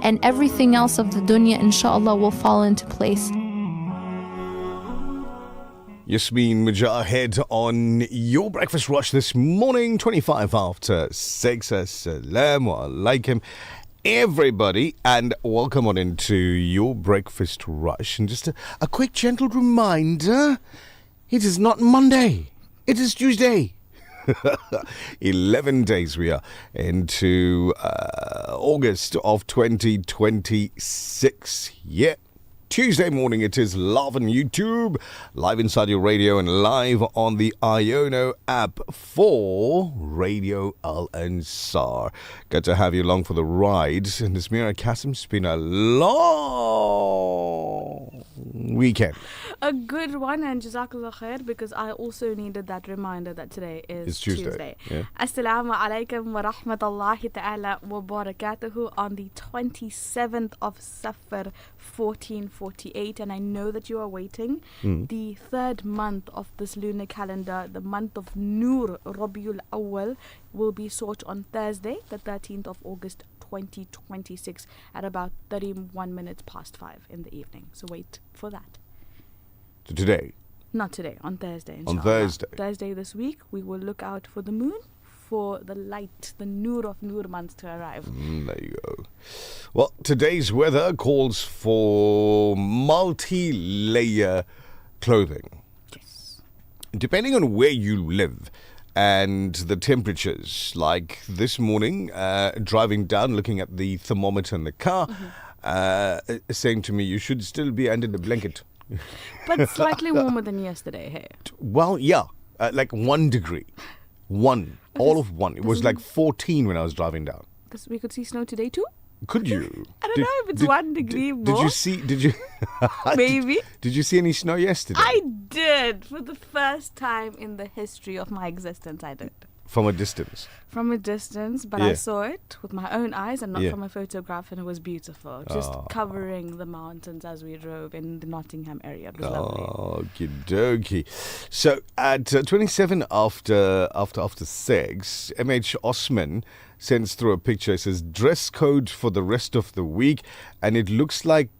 and everything else of the dunya, inshallah, will fall into place. Yasmin Mujahid on your breakfast rush this morning, 25 after 6. Assalamu alaikum, everybody, and welcome on into your breakfast rush. And just a quick gentle reminder, it is not Monday, it is Tuesday. 11 days we are into August of 2026. Yeah. Tuesday morning it is live on YouTube, live inside your radio, and live on the Iono app for Radio Al Ansar. Good to have you along for the ride. And Nazmeera Cassim, it's been a long weekend. A good one, and Jazakallah khair, because I also needed that reminder that today is Tuesday. Yeah. Assalamu alaikum wa rahmatullahi ta'ala wa barakatuhu on the 27th of Safar 1448, and I know that you are waiting. The third month of this lunar calendar, the month of Nur Rabiul Awwal, will be sought on Thursday, the 13th of August 2026 at about 31 minutes past 5 in the evening. So wait for that. So today? Not today, on Thursday. On Thursday. Thursday this week, we will look out for the moon, for the light, the Nur of Nur months to arrive. There you go. Well, today's weather calls for multi-layer clothing. Yes. Depending on where you live and the temperatures, like this morning, driving down, looking at the thermometer in the car, saying to me, you should still be under the blanket. But slightly warmer than yesterday, hey? Well, yeah, like 1 degree. All of one. It was like 14 when I was driving down. We could see snow today too? Could you? I don't know if it's 1 degree more. Did you Maybe. Did you see any snow yesterday? I did. For the first time in the history of my existence, I did. From a distance? From a distance, but I saw it with my own eyes and not from a photograph, and it was beautiful. Just covering the mountains as we drove in the Nottingham area. It was lovely. Okie dokie. So at 27 after 6, MH Osman sends through a picture. It says dress code for the rest of the week, and it looks like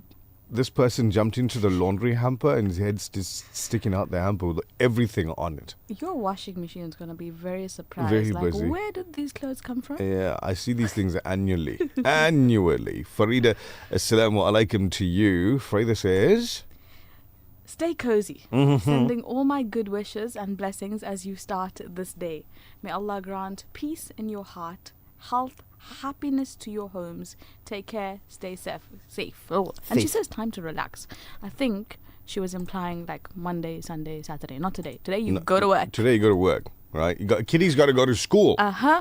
this person jumped into the laundry hamper and his head's just sticking out the hamper with everything on it. Your washing machine is going to be very surprised. Very like, busy. Where did these clothes come from? Yeah, I see these things annually. Annually. Farida, assalamu alaikum to you. Farida says, stay cozy. Sending all my good wishes and blessings as you start this day. May Allah grant peace in your heart, health, happiness to your homes. Take care, stay safe. And she says time to relax. I think she was implying like Monday, Sunday, Saturday. Not today. Today you go to work. Today you go to work, right? Kitty's got to go to school.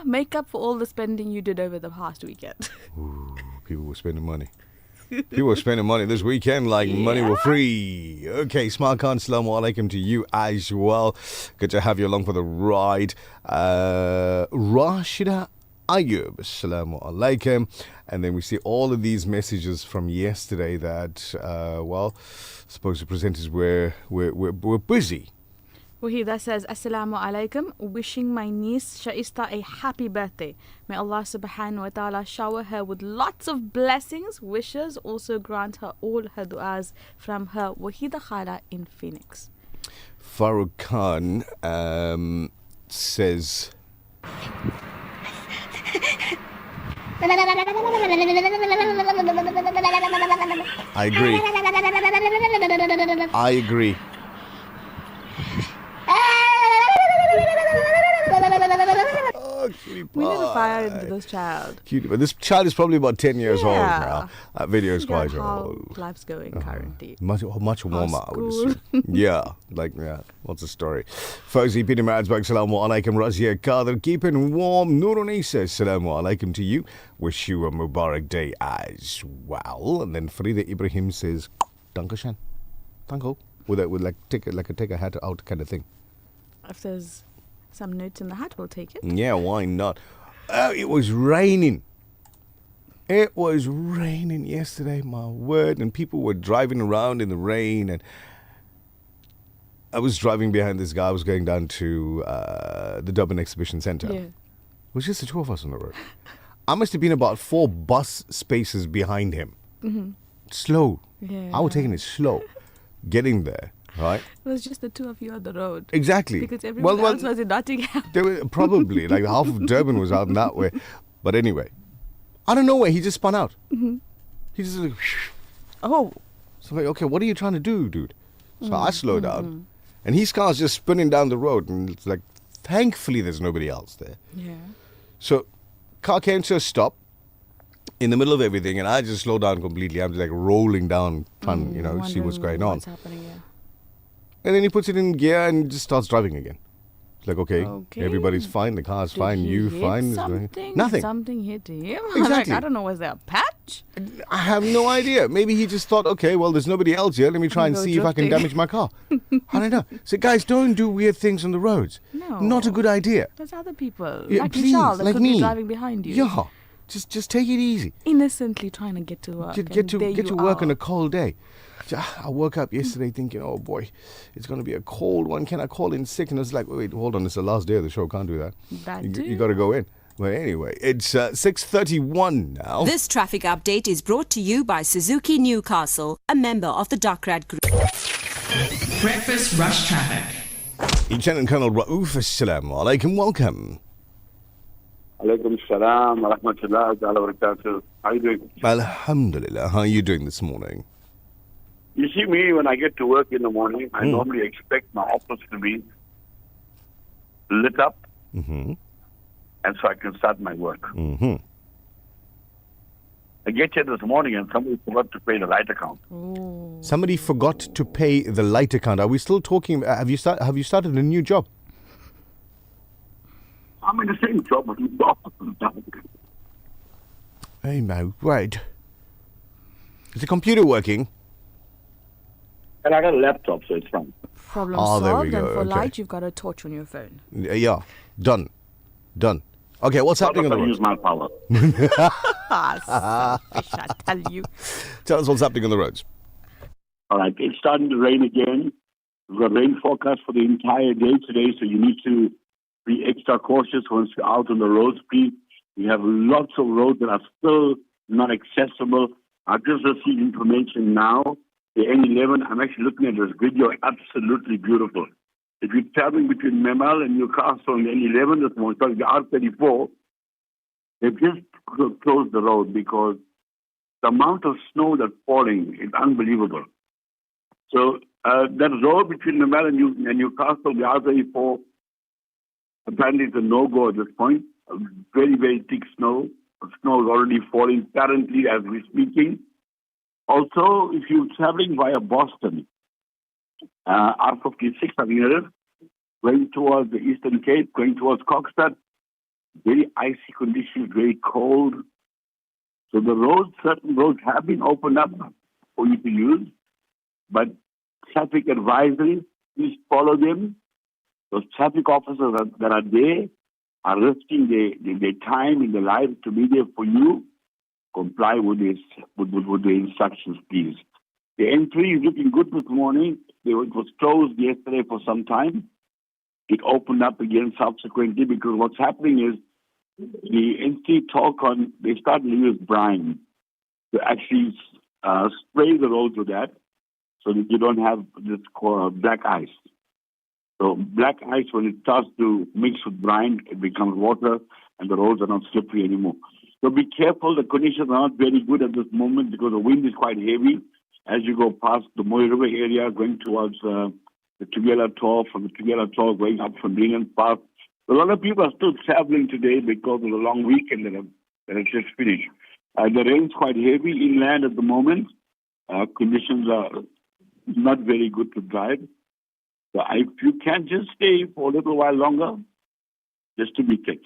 Make up for all the spending you did over the past weekend. Ooh, people were spending money. People were spending money this weekend like money were free. Okay, Smart Khan, assalamu alaikum to you as well. Good to have you along for the ride. Rashida Ayub, assalamu alaikum. And then we see all of these messages from yesterday that, supposed to presenters were busy. Wahida says, Assalamu alaikum, wishing my niece Shaista a happy birthday. May Allah subhanahu wa ta'ala shower her with lots of blessings, wishes, also grant her all her du'as from her Wahida Khala in Phoenix. Farooq Khan says, I agree. We need to fire into this child. Cutie, but this child is probably about 10 years old now. That video is quite old. How life's going currently. Much warmer, I would assume. What's the story? Fawzi Peter Maritzburg, Assalamu alaikum. Razia Kader, keeping warm. Nurunisa, Assalamu alaikum to you. Wish you a Mubarak day as well. And then Farida Ibrahim says, Dankashan. Danko. With like take a hat out kind of thing. If there's some notes in the hat, we'll take it. Yeah, why not? It was raining. It was raining yesterday, my word. And people were driving around in the rain. And I was driving behind this guy. I was going down to the Durban Exhibition Centre. Yeah. It was just the two of us on the road. I must have been about 4 bus spaces behind him. Slow. Yeah. I was taking it slow. Getting there, right? It was just the two of you on the road. Exactly. Because everyone else was in Nottingham. They were probably, like half of Durban was out in that way. But anyway, I don't know where he just spun out. He just like, Oh. so I'm like, okay, what are you trying to do, dude? So I slow down. And his car's just spinning down the road. And it's like, thankfully there's nobody else there. Yeah. So car came to a stop in the middle of everything, and I just slowed down completely. I'm just like rolling down, trying, see what's going on. What's happening, yeah. And then he puts it in gear and just starts driving again. It's like, okay, everybody's fine, the car's fine, you fine. Nothing. Something hit him. Exactly. Like, I don't know, was there a patch? I have no idea. Maybe he just thought, okay, well, there's nobody else here. Let me try and Go see if I can drifting. damage my car. I don't know. So, guys, don't do weird things on the roads. No. Not a good idea. There's other people. Yeah, like please, Nichal that like could me. be driving behind you. Yeah. Just take it easy. Innocently trying to get to work. Get to work on are. a cold day. I woke up yesterday thinking, oh boy, it's going to be a cold one. Can I call in sick? And I was like, wait, hold on, it's the last day of the show. Can't do that. You got to go in. But anyway, it's 6:31 now. This traffic update is brought to you by Suzuki Newcastle, a member of the Duckrad Group. Breakfast Rush Traffic. Lieutenant Colonel Raouf, assalamu alaikum, welcome. Alaikum salam wa rahmatullahi wa barakatuh. How are you doing? Alhamdulillah. How are you doing this morning? You see me when I get to work in the morning, I normally expect my office to be lit up, and so I can start my work. I get here this morning and somebody forgot to pay the light account. Somebody forgot to pay the light account. Are we still talking? Have you started a new job? I'm in the same job, but the office is down. Hey, Mo, right. Is the computer working? And I got a laptop, so it's fine. Problem Oh, there we solved. And go, for okay. light, you've got a torch on your phone. Yeah, done. Okay, what's happening on the I roads? use my power. Selfish, I tell you. Tell us what's happening on the roads. All right, it's starting to rain again. We've got rain forecast for the entire day today, so you need to be extra cautious once you're out on the roads, please. We have lots of roads that are still not accessible. I've just received information now. The N11, I'm actually looking at this video, absolutely beautiful. If you're traveling between Memal and Newcastle on the N11 this morning, sorry, the R34, they've just closed the road because the amount of snow that's falling is unbelievable. So that road between Memal and Newcastle, the R34, apparently it's a no-go at this point. Very, very thick snow. The snow is already falling currently as we're speaking. Also, if you're traveling via Boston, R56, I mean, going towards the Eastern Cape, going towards Kokstad, very icy conditions, very cold. So the roads, certain roads have been opened up for you to use, but traffic advisory, please follow them. Those traffic officers that are there are risking their time and their lives to be there for you. Comply with this, with the instructions, please. The N3 is looking good this morning. It was closed yesterday for some time. It opened up again subsequently because what's happening is the N3 Talcon, they started to use brine to actually spray the roads with that so that you don't have this black ice. So black ice, when it starts to mix with brine, it becomes water and the roads are not slippery anymore. So be careful. The conditions are not very good at this moment because the wind is quite heavy as you go past the Moy River area, going towards the Tugela Tor, from the Tugela Tor, going up from Lincoln Park. A lot of people are still traveling today because of the long weekend that has just finished. The rain's quite heavy inland at the moment. Conditions are not very good to drive. So if you can just stay for a little while longer, just to be safe.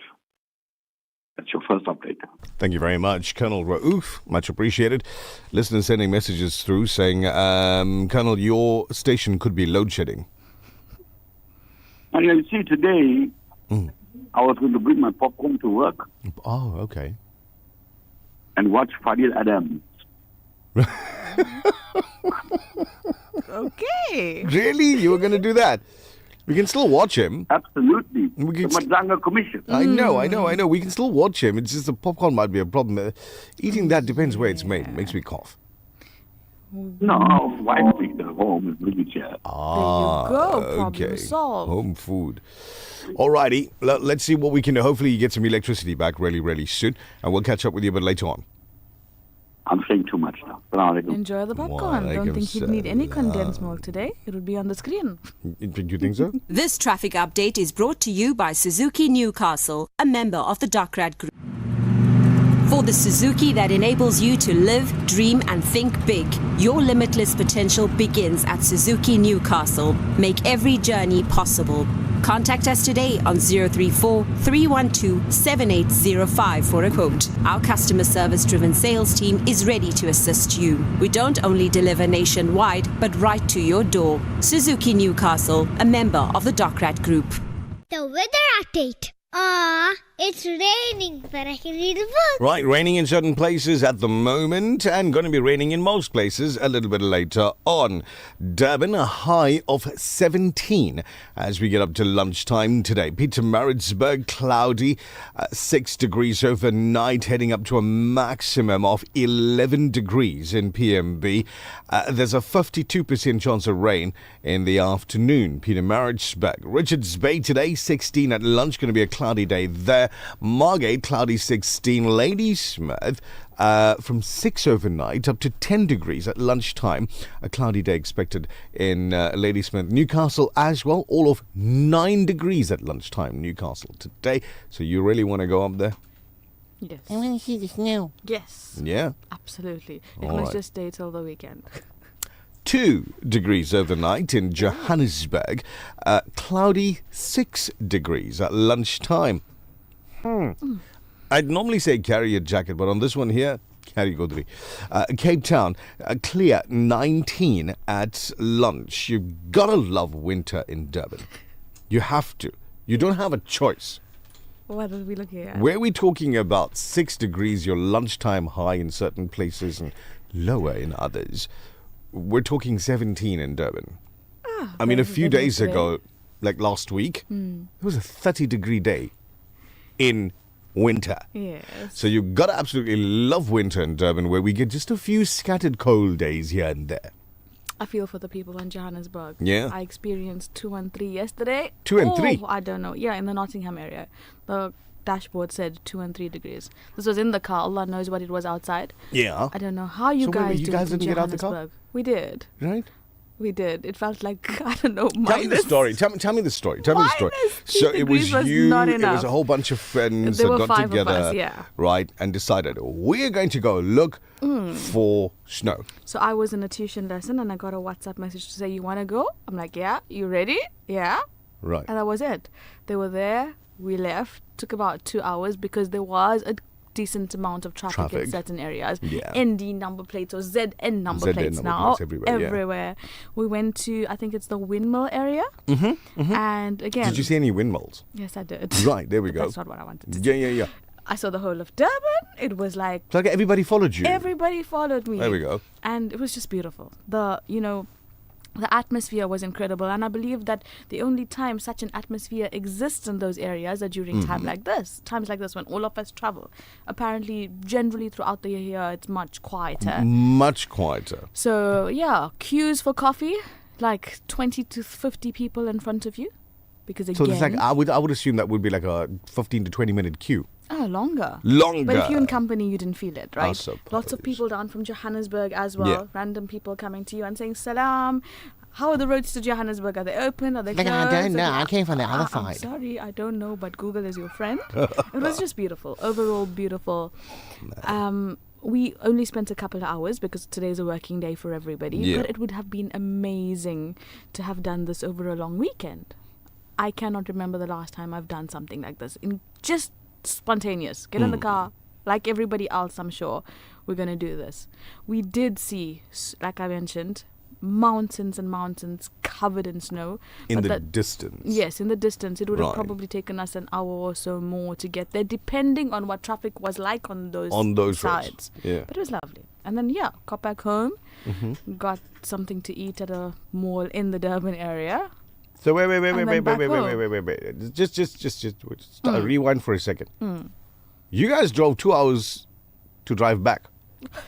That's your first update. Thank you very much, Colonel Raouf. Much appreciated. Listeners sending messages through saying, Colonel, your station could be load shedding. And you see, today, I was going to bring my popcorn to work Oh, okay. and watch Fadil Adams. Okay. Really? You were going to do that? We can still watch him. Absolutely. We can The Madanga Commission. I know. We can still watch him. It's just the popcorn might be a problem. Eating that depends where it's made. It makes me cough. No, why make it at home and bring it here? There you go. Problem Okay. solved. Home food. Alrighty. Let's see what we can do. Hopefully you get some electricity back really, really soon. And we'll catch up with you a bit later on. I'm saying too much now. Assalamu alaikum. Enjoy the popcorn. Don't think you'd need any condensed milk today. It would be on the screen. You think so? This traffic update is brought to you by Suzuki Newcastle, a member of the Dockrad Group. For the Suzuki that enables you to live, dream and think big, your limitless potential begins at Suzuki Newcastle. Make every journey possible. Contact us today on 034 312 7805 for a quote. Our customer service driven sales team is ready to assist you. We don't only deliver nationwide, but right to your door. Suzuki Newcastle, a member of the Dockrad Group. The weather update. It's raining, but I can read a book. Right, raining in certain places at the moment and going to be raining in most places a little bit later on. Durban, a high of 17 as we get up to lunchtime today. Pietermaritzburg, cloudy, 6 degrees overnight, heading up to a maximum of 11 degrees in PMB. There's a 52% chance of rain in the afternoon. Pietermaritzburg. Richards Bay today, 16 at lunch, going to be a cloudy day there. Margate, cloudy 16. Ladysmith, from 6 overnight up to 10 degrees at lunchtime. A cloudy day expected in Ladysmith. Newcastle as well, all of 9 degrees at lunchtime. Newcastle today. So you really want to go up there? Yes. I want to see the snow. Yes. Yeah. Absolutely. It All must right. just stay till the weekend. 2 degrees overnight in Johannesburg. Cloudy 6 degrees at lunchtime. I'd normally say carry a jacket, but on this one here, carry Godri. Cape Town, clear 19 at lunch. You've got to love winter in Durban. You have to. You don't have a choice. What are we looking at? Where we talking about 6 degrees, your lunchtime high in certain places and lower in others. We're talking 17 in Durban. I mean, a few very days today. ago, like last week, it was a 30-degree day in winter. Yes. So you've got to absolutely love winter in Durban, where we get just a few scattered cold days here and there. I feel for the people in Johannesburg. Yeah. I experienced 2 and 3 yesterday. 2 and 3? I don't know. Yeah, in the Nottingham area. The dashboard said 2 and 3 degrees. This was in the car. Allah knows what it was outside. Yeah. I don't know how you So wait, guys you do guys it in didn't get out the car? Johannesburg. We did. Right? We did. It felt like, I don't know, Tell me the minus. story. Tell me the story. Tell me the story. Minus 2 So it was degrees was you, not it was enough. a whole bunch of friends There that were got 5 of together, us, yeah. right, and decided we're going to go look for snow. So I was in a tuition lesson and I got a WhatsApp message to say, you want to go? I'm like, yeah. You ready? Yeah. Right. And that was it. They were there. We left. Took about 2 hours because there was a decent amount of traffic in certain areas. Yeah. ND number plates or ZN number ZN plates number now. plates everywhere, yeah. We went to, I think it's the windmill area. And again. Did you see any windmills? Yes, I did. Right, there we But go. That's not what I wanted to do. Yeah. I saw the whole of Durban. It was like So like everybody followed you. everybody followed me. There we go. And it was just beautiful. The atmosphere was incredible, and I believe that the only time such an atmosphere exists in those areas are during times like this when all of us travel. Apparently, generally throughout the year, it's much quieter. Much quieter. So yeah, queues for coffee, like 20 to 50 people in front of you, because again, So it's like I would assume that would be like a 15 to 20 minute queue. longer. Longer. But if you're in company, you didn't feel it, right? suppose. Lots of people down from Johannesburg as well. Yeah. Random people coming to you and saying, Salam. How are the roads to Johannesburg? Are they open? Are they Like, closed? I don't know. I came from the other I'm side. sorry, I don't know, but Google is your friend. It was just beautiful. Overall, beautiful. We only spent a couple of hours because today's a working day for everybody. Yeah. But it would have been amazing to have done this over a long weekend. I cannot remember the last time I've done something like this. Just spontaneous. Get in the car. Like everybody else, I'm sure. We're going to do this. We did see, like I mentioned, mountains and mountains covered in snow. In But the that- distance. Yes, in the distance. It would have Right. probably taken us an hour or so more to get there, depending on what traffic was like on those roads. sides. Yeah. But it was lovely. And then, got back home, got something to eat at a mall in the Durban area. So wait. went back home. Just rewind for a second. You guys drove 2 hours to drive back.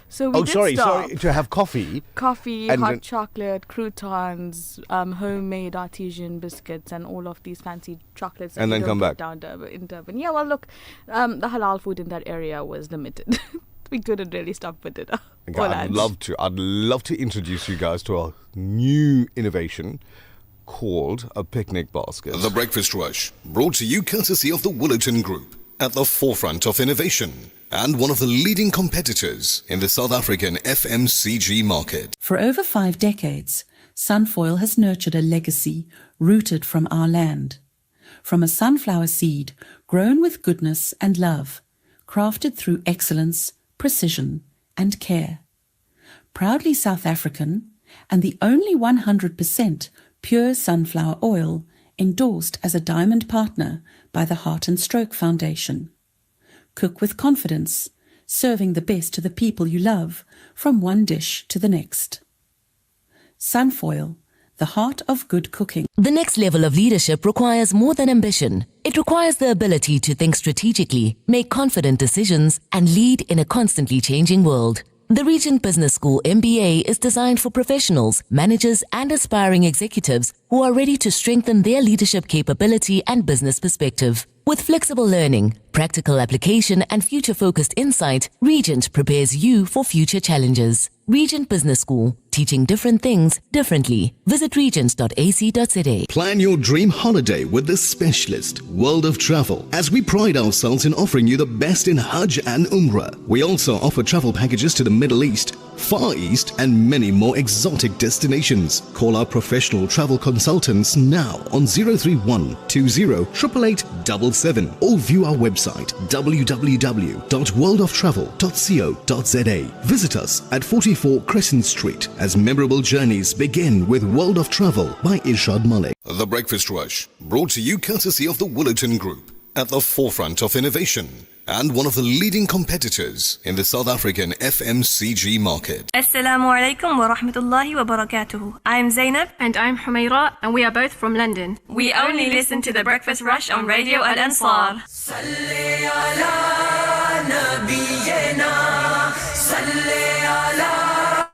So we did stop. To have coffee. Coffee, And hot then- chocolate, croutons, homemade artesian biscuits, and all of these fancy chocolates. that And you then don't come get back. down in Durban. Yeah, well, look, the halal food in that area was limited. We couldn't really stop for dinner. Okay, or I'd lunch. love to introduce you guys to a new innovation called a picnic basket. The Breakfast Rush, brought to you courtesy of the Woolerton Group, at the forefront of innovation and one of the leading competitors in the South African FMCG market. For over 5 decades, Sunfoil has nurtured a legacy rooted from our land. From a sunflower seed grown with goodness and love, crafted through excellence, precision and care. Proudly South African and the only 100% pure sunflower oil endorsed as a diamond partner by the Heart and Stroke Foundation. Cook with confidence, serving the best to the people you love from one dish to the next. Sunfoil, the heart of good cooking. The next level of leadership requires more than ambition. It requires the ability to think strategically, make confident decisions, and lead in a constantly changing world. The Regent Business School MBA is designed for professionals, managers, and aspiring executives who are ready to strengthen their leadership capability and business perspective. With flexible learning, practical application, and future-focused insight, Regent prepares you for future challenges. Regent Business School, teaching different things differently. Visit regent.ac.za. Plan your dream holiday with the specialist, World of Travel, as we pride ourselves in offering you the best in Hajj and Umrah. We also offer travel packages to the Middle East, Far East, and many more exotic destinations. Call our professional travel consultants now on 031 20 888 or view our website www.worldoftravel.co.za. Visit us at 44 Crescent Street as memorable journeys begin with World of Travel by Irshad Malik. The Breakfast Rush, brought to you courtesy of the Woolerton Group, at the forefront of innovation and one of the leading competitors in the South African FMCG market. Assalamu alaikum wa rahmatullahi wa barakatuhu. I'm Zainab. And I'm Humaira, and we are both from London. We only listen to The Breakfast Rush on Radio Al Ansar. Salli ala nabiyyina, salli ala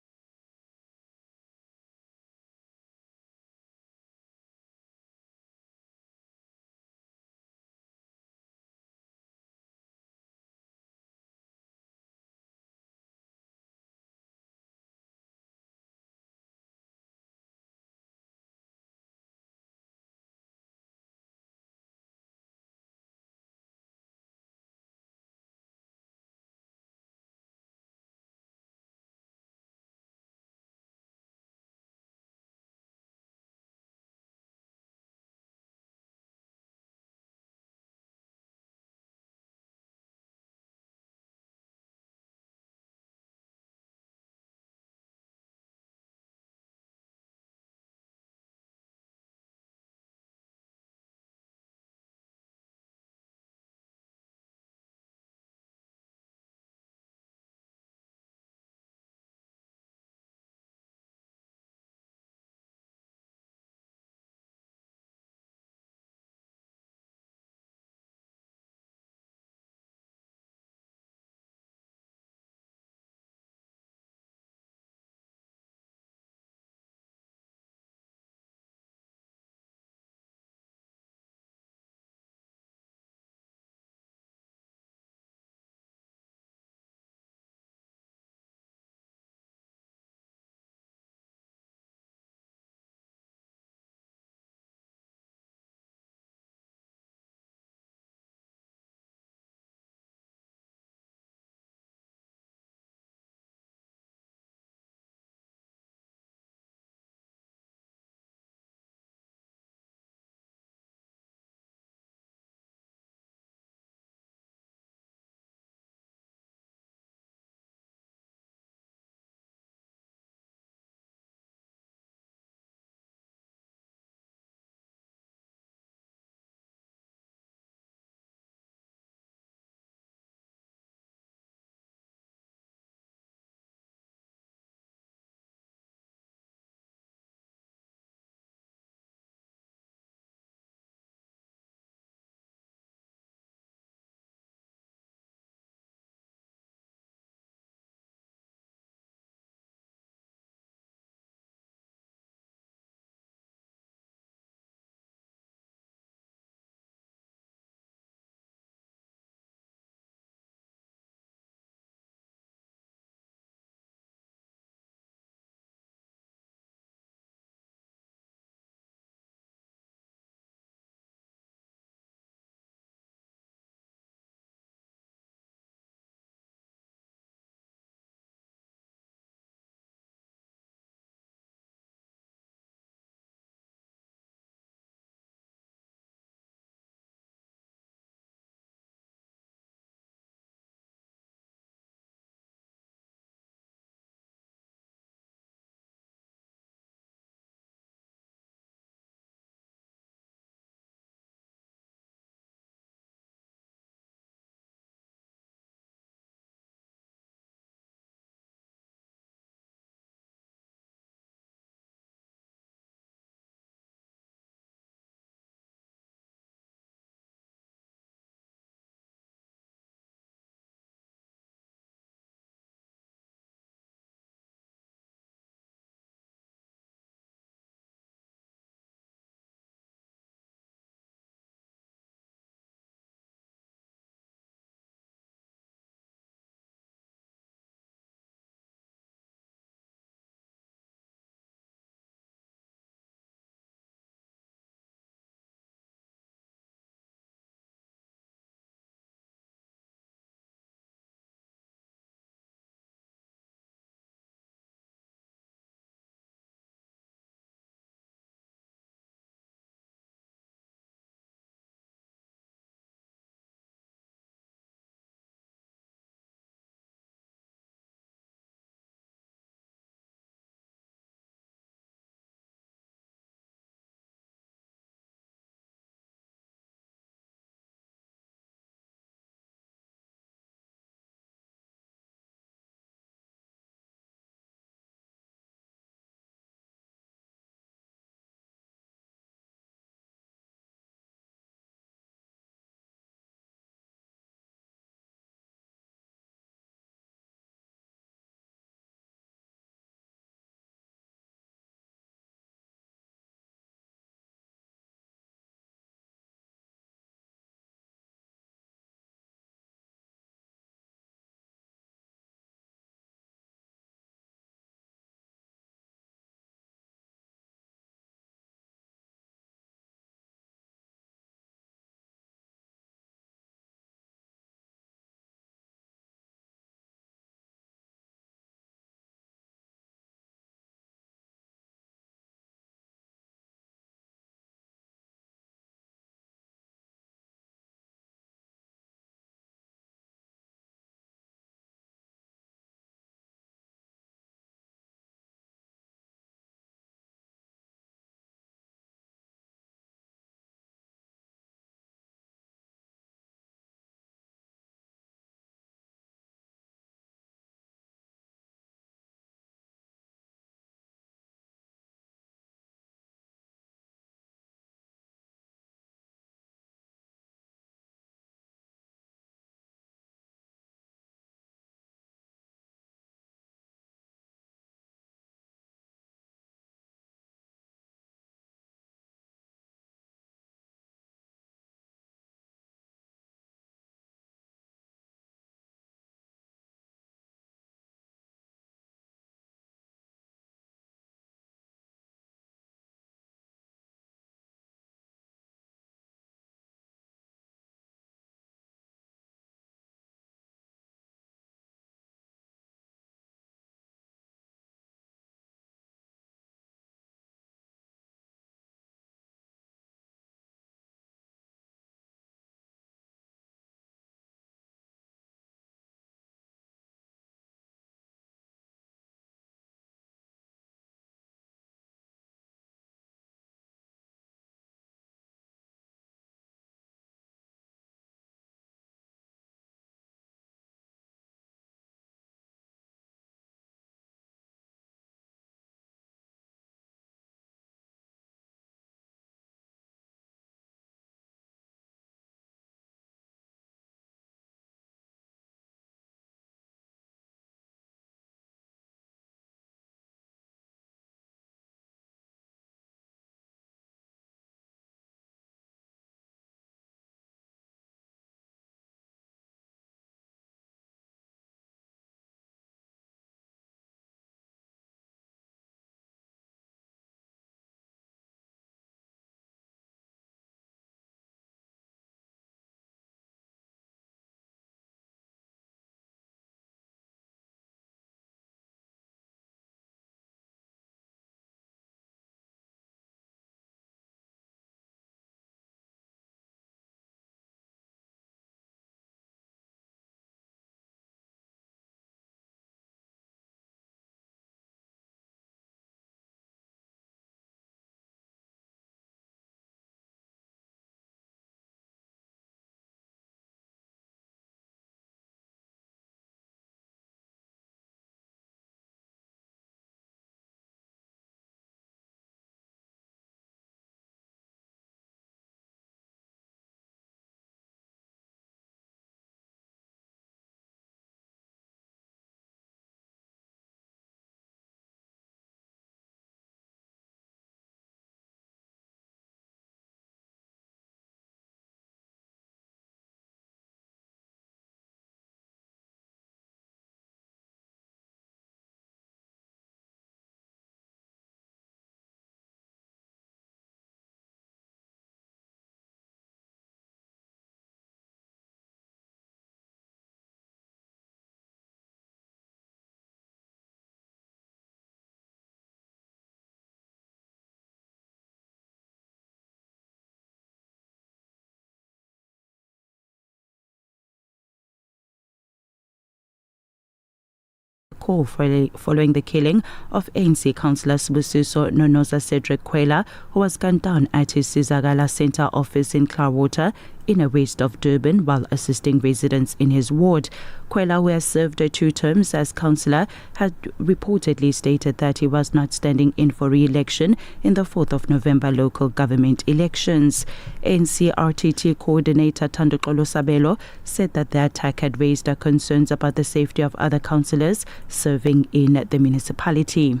call following the killing of ANC councillor Sibusiso Nonoza Cedric Kwela, who was gunned down at his Sizagala Centre office in Clearwater, inner west of Durban, while assisting residents in his ward. Kwela, who has served 2 terms as councillor, had reportedly stated that he was not standing in for re-election in the 4th of November local government elections. ANC RTT coordinator Thandogxolo Sabelo said that the attack had raised concerns about the safety of other councillors serving in the municipality.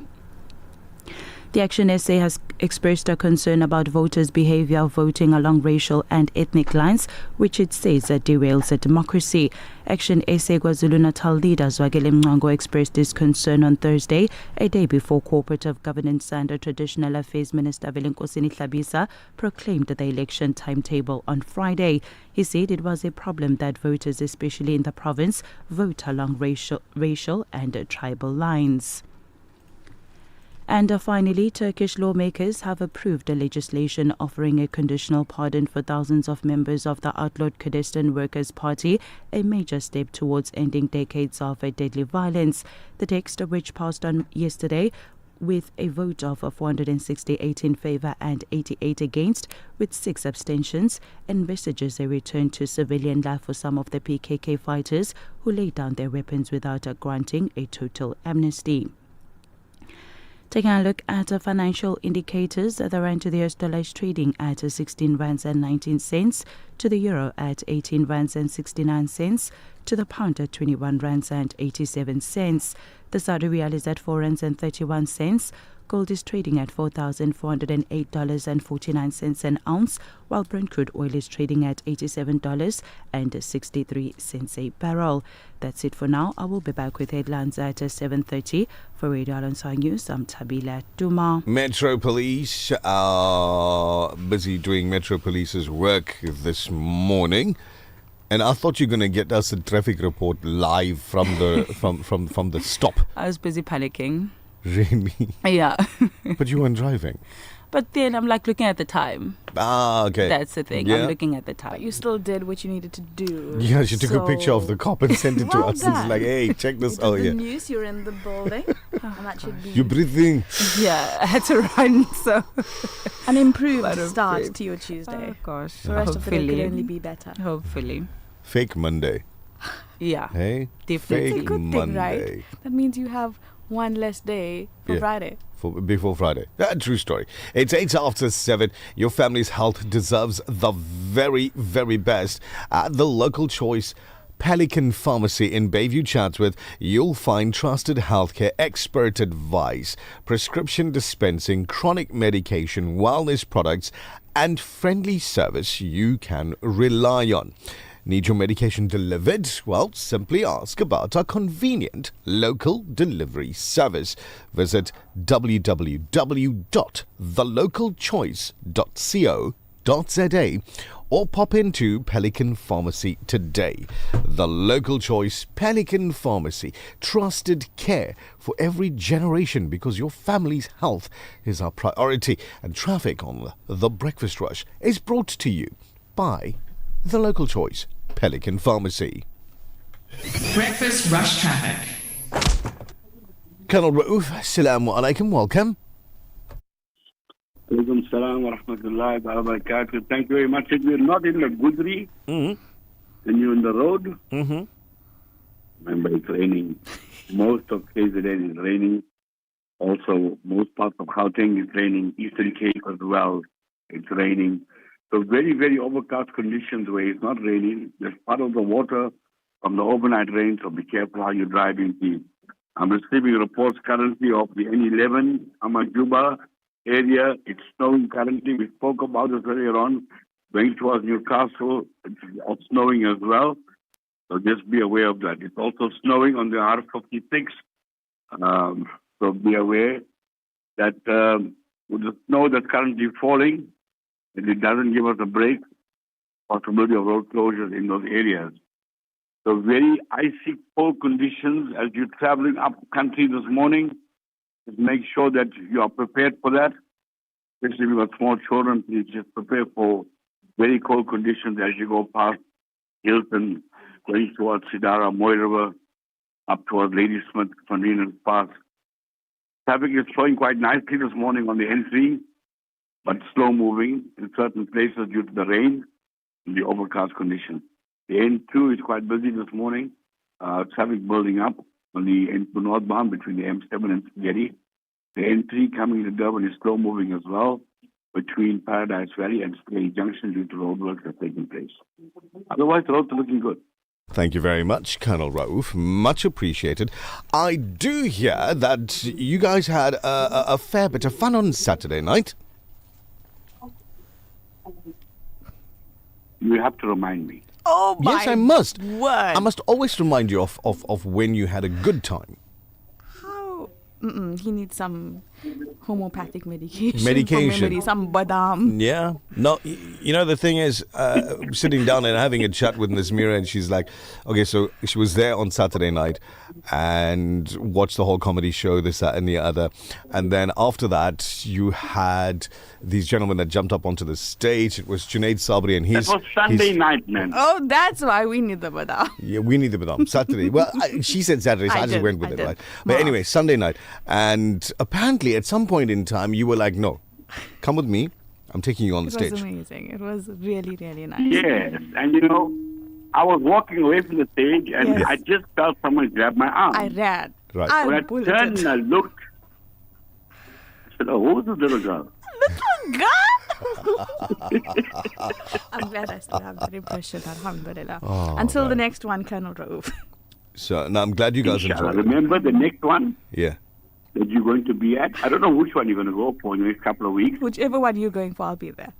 The Action SA has expressed a concern about voters' behaviour voting along racial and ethnic lines, which it says derails a democracy. Action SA KwaZulu-Natal leader Zwakele Mnqango expressed his concern on Thursday, a day before Cooperative Governance and Traditional Affairs Minister Velenkosini Hlabisa proclaimed the election timetable on Friday. He said it was a problem that voters, especially in the province, vote along racial and tribal lines. And finally, Turkish lawmakers have approved a legislation offering a conditional pardon for thousands of members of the outlawed Kurdistan Workers' Party, a major step towards ending decades of deadly violence. The text, which passed on yesterday with a vote of 468 in favour and 88 against, with 6 abstentions, envisages a return to civilian life for some of the PKK fighters who laid down their weapons without granting a total amnesty. Taking a look at financial indicators, the rand to the US dollar is trading at 16 rands and 19 cents, to the euro at 18 rands and 69 cents, to the pound at 21 rands and 87 cents. The Saudi Riyal is at 4 rands and 31 cents. Gold is trading at $4,408.49 an ounce, while Brent crude oil is trading at $87.63 a barrel. That's it for now. I will be back with headlines at 7:30 for Radio Alonso News. I'm Thabile Duma. Metro Police are busy doing Metro Police's work this morning. And I thought you were going to get us a traffic report live from the from the stop. I was busy panicking. Really? Yeah. But you weren't driving. But then I'm like looking at the time. Ah, okay. That's the thing. Yeah. I'm looking at the time. But you still did what you needed to do. Yeah, she took a picture of the cop and sent it to us. It's like, hey, check this. You did yeah. the news, you're in the building. And that should be... You're breathing. Yeah, I had to run, so... An improved start to your Tuesday. Oh, gosh. The rest of the day could only be better. Hopefully. Fake Monday. Yeah. Hey? Definitely. It's a good Monday. thing, right? That means you have one less day for Friday. Before Friday. True story. It's 8 after 7. Your family's health deserves the very, very best. At the local choice Pelican Pharmacy in Bayview Chatsworth, you'll find trusted healthcare expert advice, prescription dispensing, chronic medication, wellness products, and friendly service you can rely on. Need your medication delivered? Well, simply ask about our convenient local delivery service. Visit www.thelocalchoice.co.za or pop into Pelican Pharmacy today. The Local Choice Pelican Pharmacy. Trusted care for every generation, because your family's health is our priority. And traffic on The Breakfast Rush is brought to you by The Local Choice Pelican Pharmacy. Breakfast Rush Traffic. Colonel Raouf, Assalamu alaikum, welcome. Alaikum salam wa rahmatullahi wa barakatuh. Thank you very much. If you're not in the Gudri, then you're in the road. Remember, it's raining. Most of KZN is raining. Also, most parts of Gauteng is raining. Eastern Cape as well, it's raining. So very, very overcast conditions where it's not raining. There's part of the water from the overnight rain, so be careful how you drive in. I'm receiving reports currently of the N11 Amajuba area. It's snowing currently. We spoke about it earlier on. Going towards Newcastle, it's snowing as well. So just be aware of that. It's also snowing on the R56. So be aware that with the snow that's currently falling, it doesn't give us a break, possibility of road closures in those areas. So very icy, cold conditions as you're traveling up country this morning. Just make sure that you are prepared for that. Especially if you've got small children, please just prepare for very cold conditions as you go past Hilton, going towards Sidara, Moy River. up towards Ladysmith, Convenience Park. Traffic is flowing quite nicely this morning on the N3, but slow moving in certain places due to the rain and the overcast conditions. The N2 is quite busy this morning. Traffic building up on the N2 northbound between the M7 and Spaghetti. The N3 coming to Durban is slow moving as well between Paradise Valley and Spaghetti Junction due to roadworks that are taking place. Otherwise, the roads are looking good. Thank you very much, Colonel Rauf. Much appreciated. I do hear that you guys had a fair bit of fun on Saturday night. You have to remind me. Oh, my Yes, I must. word. I must always remind you of when you had a good time. How? He needs some homeopathic medication. Medication. For memory, some badam. Yeah. No, you know, the thing is, sitting down and having a chat with Nazmeera, and she's like, okay, so she was there on Saturday night and watched the whole comedy show, this, that, and the other. And then after that, you had these gentlemen that jumped up onto the stage. It was Junaid Sabri and his... That was Sunday night, man. Oh, that's why we need the badam. Yeah, we need the badam. Saturday. Well, she said Saturday, so I just went with it, right? But anyway, Sunday night. And apparently at some point in time, you were like, no, come with me. I'm taking you on the stage. It was amazing. It was really, really nice. Yes, and you know, I was walking away from the stage and I just felt someone grab my arm. I ran. Right. When I turned and I looked, I said, oh, who's this little girl? Little girl? I'm glad I still have that impression, alhamdulillah. Oh, Until the next one, Colonel Rauf. So, now I'm glad you guys enjoyed it. Remember the next one Yeah. that you're going to be at? I don't know which one you're going to go for in the next couple of weeks. Whichever one you're going for, I'll be there.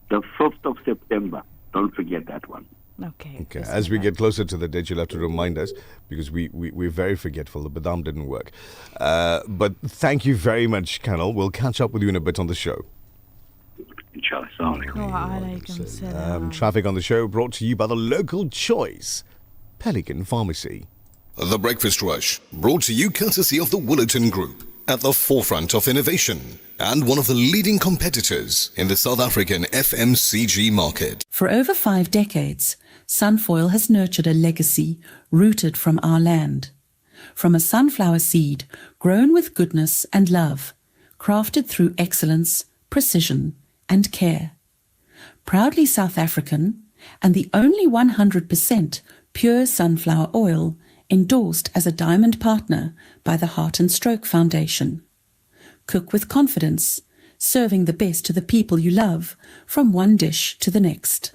The 5th of September. Don't forget that one. Okay. Okay. As we get closer to the date, you'll have to remind us because we're very forgetful. The badam didn't work. But thank you very much, Colonel. We'll catch up with you in a bit on the show. Inshallah. Traffic on the show brought to you by the local choice, Pelican Pharmacy. The Breakfast Rush, brought to you courtesy of the Willerton Group, at the forefront of innovation and one of the leading competitors in the South African FMCG market. For over 5 decades, Sunfoil has nurtured a legacy rooted from our land. From a sunflower seed grown with goodness and love, crafted through excellence, precision and care. Proudly South African and the only 100% pure sunflower oil endorsed as a diamond partner by the Heart and Stroke Foundation. Cook with confidence, serving the best to the people you love from one dish to the next.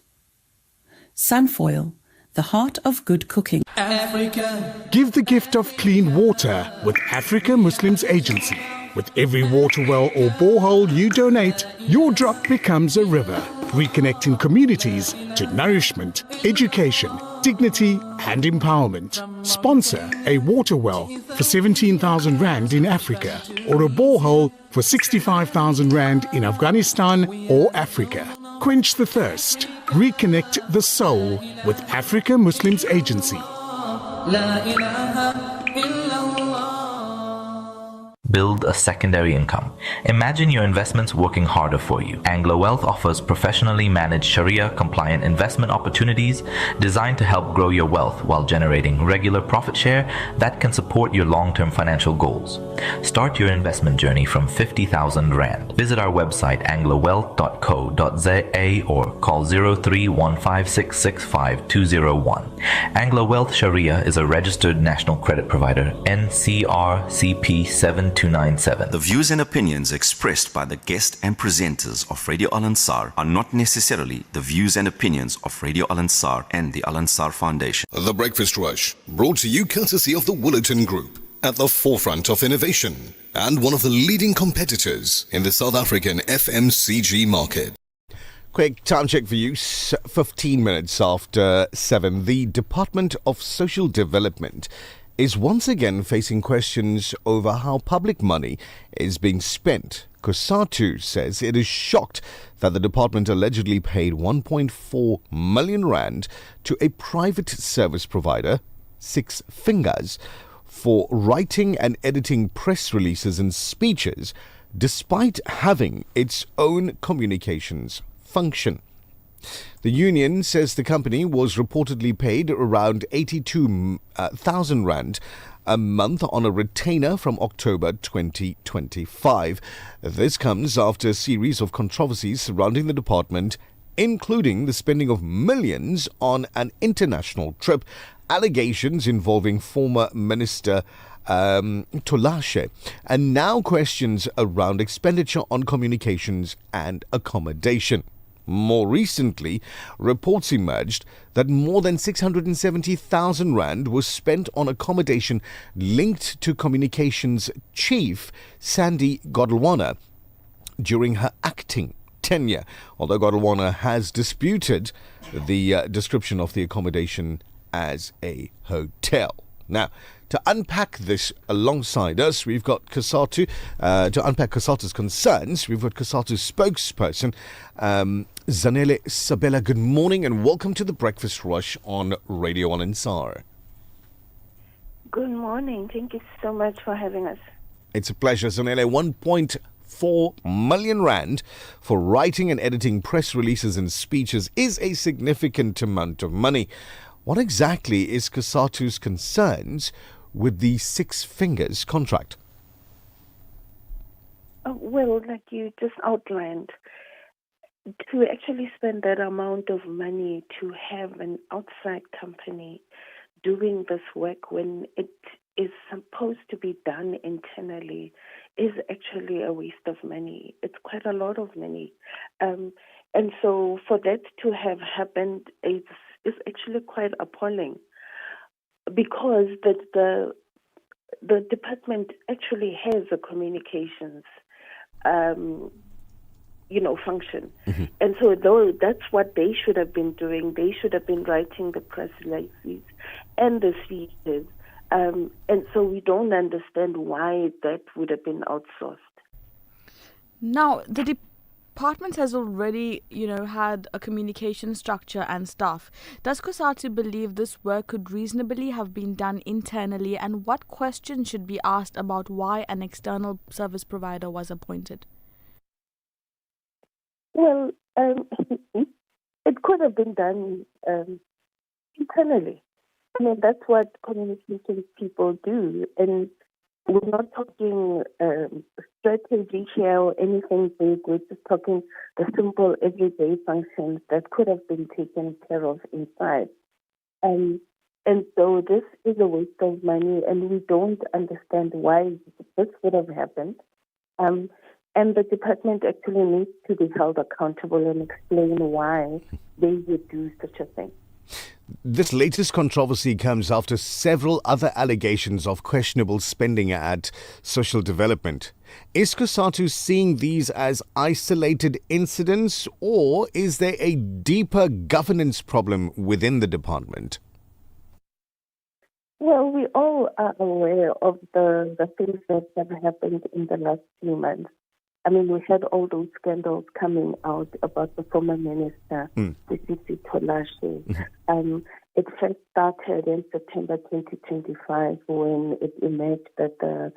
Sunfoil, the heart of good cooking. Africa. Give the gift of clean water with Africa Muslims Agency. With every water well or borehole you donate, your drop becomes a river, reconnecting communities to nourishment, education, dignity and empowerment. Sponsor a water well for 17,000 Rand in Africa or a borehole for 65,000 Rand in Afghanistan or Africa. Quench the thirst. Reconnect the soul with Africa Muslims Agency. Build a secondary income. Imagine your investments working harder for you. Anglo Wealth offers professionally managed Sharia-compliant investment opportunities designed to help grow your wealth while generating regular profit share that can support your long-term financial goals. Start your investment journey from 50,000 Rand. Visit our website anglowealth.co.za or call 0315665201. Anglo Wealth Sharia is a registered national credit provider, NCR-CP 7297. The views and opinions expressed by the guest and presenters of Radio Al Ansar are not necessarily the views and opinions of Radio Al Ansar and the Al Ansar Foundation. The Breakfast Rush, brought to you courtesy of the Willerton Group, at the forefront of innovation and one of the leading competitors in the South African FMCG market. Quick time check for you, 15 minutes after 7. The Department of Social Development is once again facing questions over how public money is being spent. COSATU says it is shocked that the department allegedly paid 1.4 million Rand to a private service provider, Six Fingers, for writing and editing press releases and speeches despite having its own communications function. The union says the company was reportedly paid around 82,000 rand a month on a retainer from October 2025. This comes after a series of controversies surrounding the department, including the spending of millions on an international trip, allegations involving former Minister Tolashe, and now questions around expenditure on communications and accommodation. More recently, reports emerged that more than 670,000 rand was spent on accommodation linked to communications chief Sandy Godolwana during her acting tenure, although Godolwana has disputed the description of the accommodation as a hotel. Now, to unpack this alongside us, we've got COSATU. To unpack COSATU's concerns, we've got COSATU's spokesperson, Zanele Sabela. Good morning and welcome to the Breakfast Rush on Radio Al Ansar. Good morning. Thank you so much for having us. It's a pleasure, Zanele. 1.4 million rand for writing and editing press releases and speeches is a significant amount of money. What exactly is COSATU's concerns with the Six Fingers contract? Well, like you just outlined, to actually spend that amount of money to have an outside company doing this work when it is supposed to be done internally is actually a waste of money. It's quite a lot of money. And so for that to have happened is actually quite appalling, because the department actually has a communications function. Mm-hmm. And so that's what they should have been doing. They should have been writing the press releases and the speeches. And so we don't understand why that would have been outsourced. Now, the department has already, had a communication structure and staff. Does COSATU believe this work could reasonably have been done internally, and what questions should be asked about why an external service provider was appointed? Well, it could have been done internally. I mean, that's what communications people do. And we're not talking strategy here or anything big. We're just talking the simple everyday functions that could have been taken care of inside. And so this is a waste of money, and we don't understand why this would have happened. And the department actually needs to be held accountable and explain why they would do such a thing. This latest controversy comes after several other allegations of questionable spending at social development. Is COSATU seeing these as isolated incidents, or is there a deeper governance problem within the department? Well, we all are aware of the things that have happened in the last few months. I mean, we had all those scandals coming out about the former minister, Sisi Tolashe. It first started in September 2025 when it emerged that the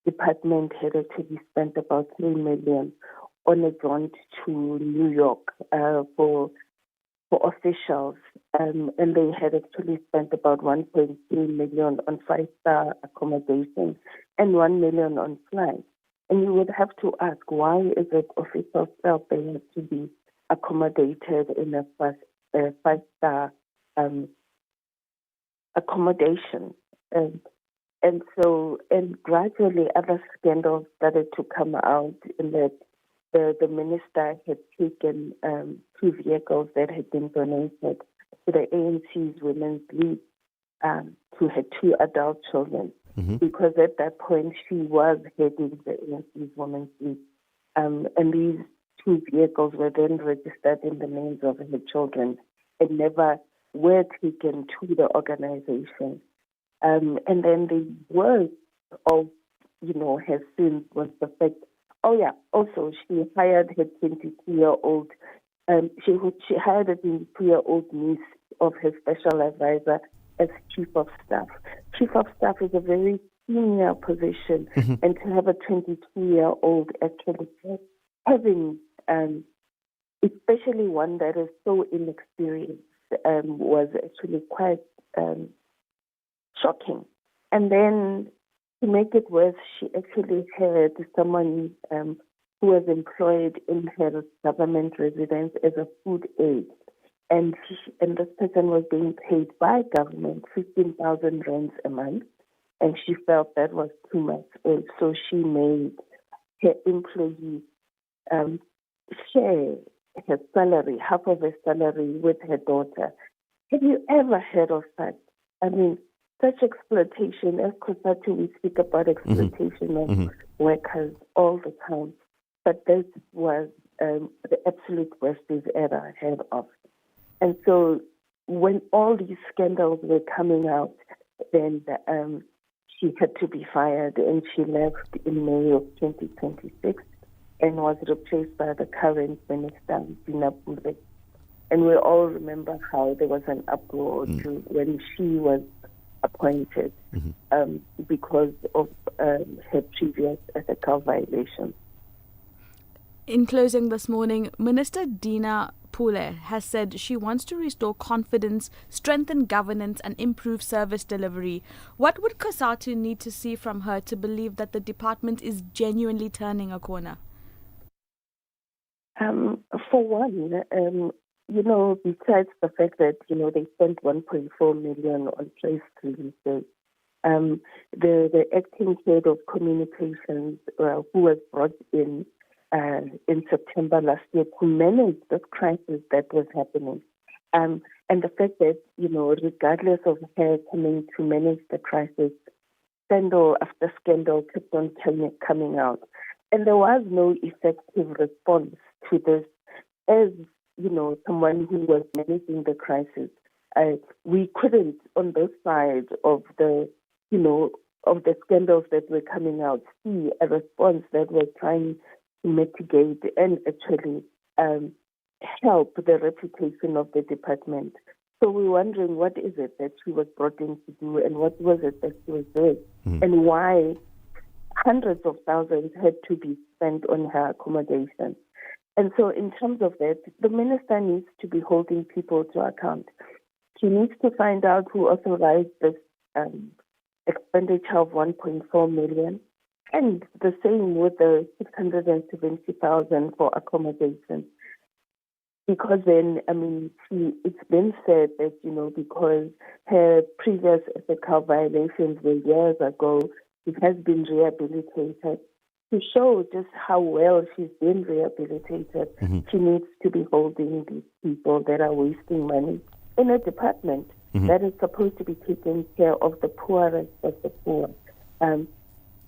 department had actually spent about 3 million on a jaunt to New York for officials. And they had actually spent about 1.3 million on 5-star accommodation and 1 million on flights. And you would have to ask, why is it officials felt they have to be accommodated in a 5-star accommodation? And gradually other scandals started to come out in that the minister had taken 2 vehicles that had been donated to the ANC's Women's League to her 2 adult children. Mm-hmm. Because at that point she was heading the ANC's Women's League. And these 2 vehicles were then registered in the names of her children and never were taken to the organization. And then the worst of, her sins was the fact, also she hired her 22-year-old, she hired a 22-year-old niece of her special advisor as chief of staff. Chief of staff is a very senior position, and to have a 22-year-old actually having especially one that is so inexperienced, was actually quite shocking. And then to make it worse, she actually had someone who was employed in her government residence as a food aide. And this person was being paid by government 15,000 rands a month. And she felt that was too much. And so she made her employee share her salary, half of her salary with her daughter. Have you ever heard of that? I mean, such exploitation. As Kosatu, we speak about exploitation of workers all the time. But this was the absolute worst we've ever heard of. And so when all these scandals were coming out, then she had to be fired, and she left in May of 2026 and was replaced by the current minister, Dina Pule. And we all remember how there was an uproar when she was appointed because of her previous ethical violations. In closing this morning, Minister Dina Pule has said she wants to restore confidence, strengthen governance and improve service delivery. What would Cosatu need to see from her to believe that the department is genuinely turning a corner? For one, besides the fact that, they spent 1.4 million on press releases, the acting head of communications, who was brought in September last year to manage this crisis that was happening. And the fact that, regardless of her coming to manage the crisis, scandal after scandal kept on coming out. And there was no effective response to this. As, someone who was managing the crisis, we couldn't, on this side of the, of the scandals that were coming out, see a response that was trying to mitigate and actually help the reputation of the department. So we're wondering, what is it that she was brought in to do, and what was it that she was doing, and why hundreds of thousands had to be spent on her accommodation. And so in terms of that, the minister needs to be holding people to account. She needs to find out who authorized this expenditure of 1.4 million, and the same with the 670,000 for accommodation. Because then, it's been said that, because her previous ethical violations were years ago, she has been rehabilitated. To show just how well she's been rehabilitated, she needs to be holding these people that are wasting money in a department that is supposed to be taking care of the poorest of the poor.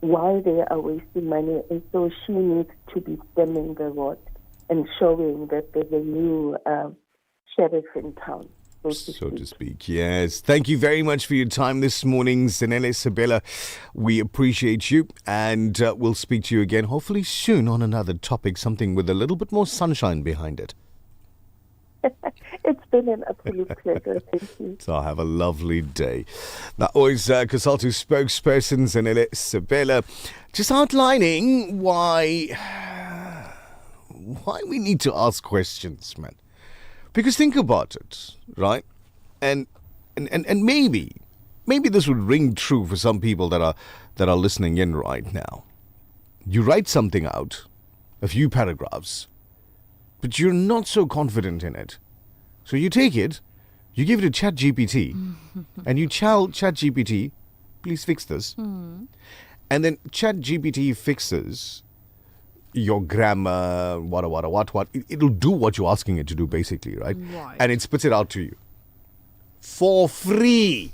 Why they are wasting money, and so she needs to be stemming the rod and showing that there's a new sheriff in town, so to speak. Yes. Thank you very much for your time this morning, Zanele Sabela. We appreciate you, and we'll speak to you again hopefully soon on another topic, something with a little bit more sunshine behind it. It's been an absolute pleasure. Thank you. So have a lovely day. That was Cosatu spokesperson Zanele Sabela, just outlining why we need to ask questions, man. Because think about it, right? And maybe this would ring true for some people that are listening in right now. You write something out, a few paragraphs, but you're not so confident in it. So you take it, you give it to ChatGPT, and you tell ChatGPT, please fix this. And then ChatGPT fixes your grammar, what. It'll do what you're asking it to do, basically, right? And it spits it out to you. For free.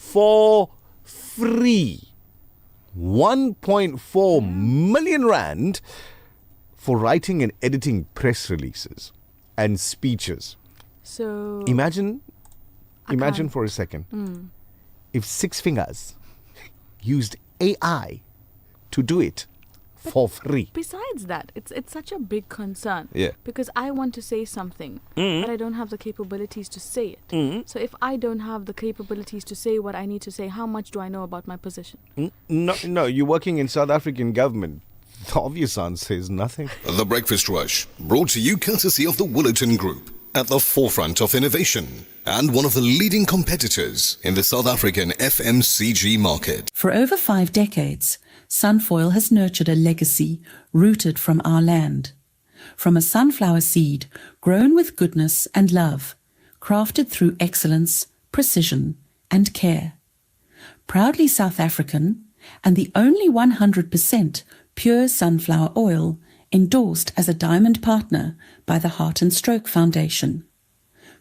1.4 million rand for writing and editing press releases and speeches. So imagine for a second, if Six Fingers used AI to do it for free. Besides that, it's such a big concern. Yeah. Because I want to say something, but I don't have the capabilities to say it. So if I don't have the capabilities to say what I need to say, how much do I know about my position? No, you're working in South African government. The obvious answer is nothing. The Breakfast Rush, brought to you courtesy of the Willerton Group, at the forefront of innovation and one of the leading competitors in the South African FMCG market. For over 5 decades, Sunfoil has nurtured a legacy rooted from our land. From a sunflower seed grown with goodness and love, crafted through excellence, precision and care. Proudly South African and the only 100% pure sunflower oil endorsed as a diamond partner by the Heart and Stroke Foundation.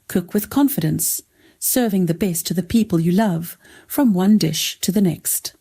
Cook with confidence, serving the best to the people you love from one dish to the next.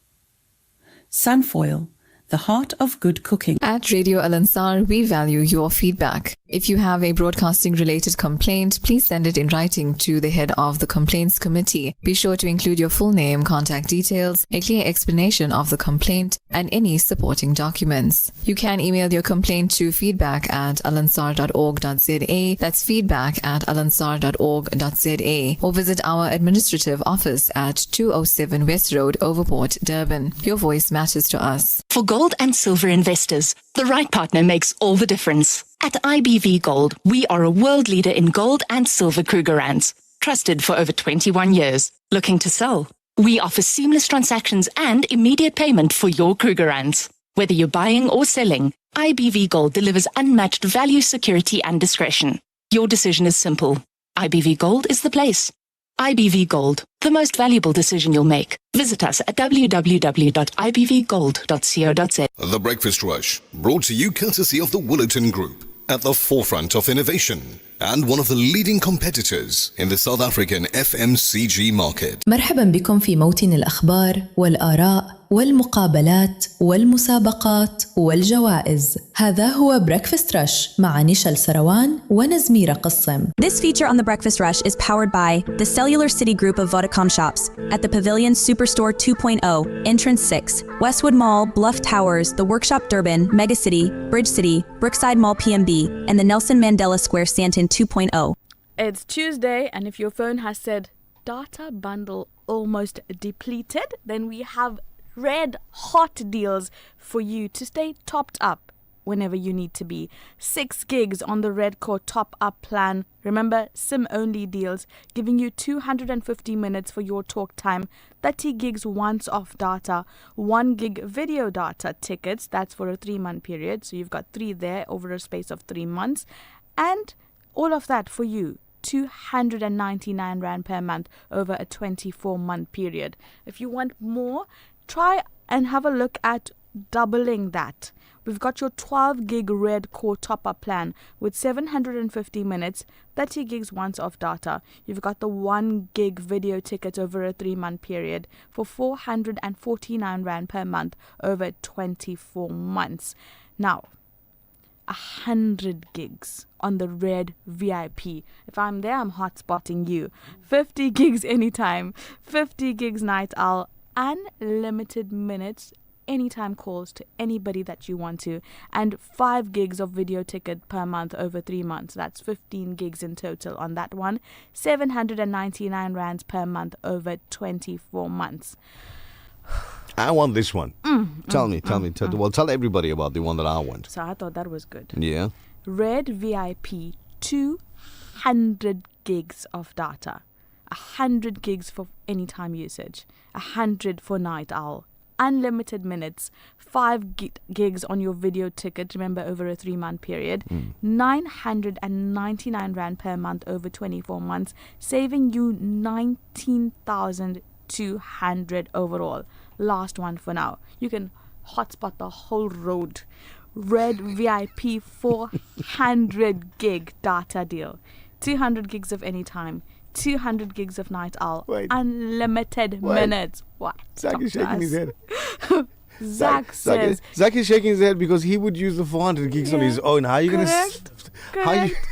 Sunfoil, the heart of good cooking. At Radio Al Ansar, we value your feedback. If you have a broadcasting-related complaint, please send it in writing to the head of the Complaints Committee. Be sure to include your full name, contact details, a clear explanation of the complaint, and any supporting documents. You can email your complaint to feedback@alansar.org.za. That's feedback@alansar.org.za. Or visit our administrative office at 207 West Road, Overport, Durban. Your voice matters to us. For gold and silver investors, the right partner makes all the difference. At IBV Gold, we are a world leader in gold and silver Krugerrands, trusted for over 21 years. Looking to sell? We offer seamless transactions and immediate payment for your Krugerrands. Whether you're buying or selling, IBV Gold delivers unmatched value, security and discretion. Your decision is simple. IBV Gold is the place. IBV Gold, the most valuable decision you'll make. Visit us at www.ibvgold.co.za. The Breakfast Rush, brought to you courtesy of the Willerton Group, at the forefront of innovation and one of the leading competitors in the South African FMCG market. مرحبا بكم في موطن الأخبار والآراء والمقابلات والمسابقات والجوائز. هذا هو Breakfast Rush مع نيشال سروان ونزميرة قسم. This feature on the Breakfast Rush is powered by the Cellular City Group of Vodacom shops at the Pavilion Superstore 2.0, Entrance 6, Westwood Mall, Bluff Towers, the Workshop Durban, Megacity, Bridge City, Brookside Mall PMB, and the Nelson Mandela Square Sandton 2.0. It's Tuesday, and if your phone has said data bundle almost depleted, then we have red hot deals for you to stay topped up whenever you need to be. 6 gigs on the Red Core top up plan. Remember, SIM only deals, giving you 250 minutes for your talk time, 30 gigs once off data, 1 gig video data tickets, that's for a 3-month period, so you've got 3 there over a space of 3 months, and all of that for you, 299 Rand per month over a 24-month period. If you want more, try and have a look at doubling that. We've got your 12 gig Red Core top-up plan with 750 minutes, 30 gigs once off data. You've got the 1 gig video ticket over a 3-month period for 449 Rand per month over 24 months. Now, 100 gigs on the Red VIP. If I'm there, I'm hotspotting you. 50 gigs anytime, 50 gigs night owl, unlimited minutes, anytime calls to anybody that you want to, and 5 gigs of video ticket per month over 3 months. That's 15 gigs in total on that one. 799 Rands per month over 24 months. I want this one. Tell me. Well, tell everybody about the one that I want. So I thought that was good. Yeah. Red VIP, 200 gigs of data. 100 gigs for anytime usage. 100 for night owl. Unlimited minutes. 5 gigs on your video ticket, remember, over a 3-month period. 999 Rand per month over 24 months, saving you 19,200 overall. Last one for now. You can hotspot the whole road. Red VIP 400 gig data deal. 200 gigs of anytime. 200 gigs of night owl. Unlimited minutes. What? Zach is shaking his head. Zach says. Zach is shaking his head because he would use the 400 gigs on his own. How are you going to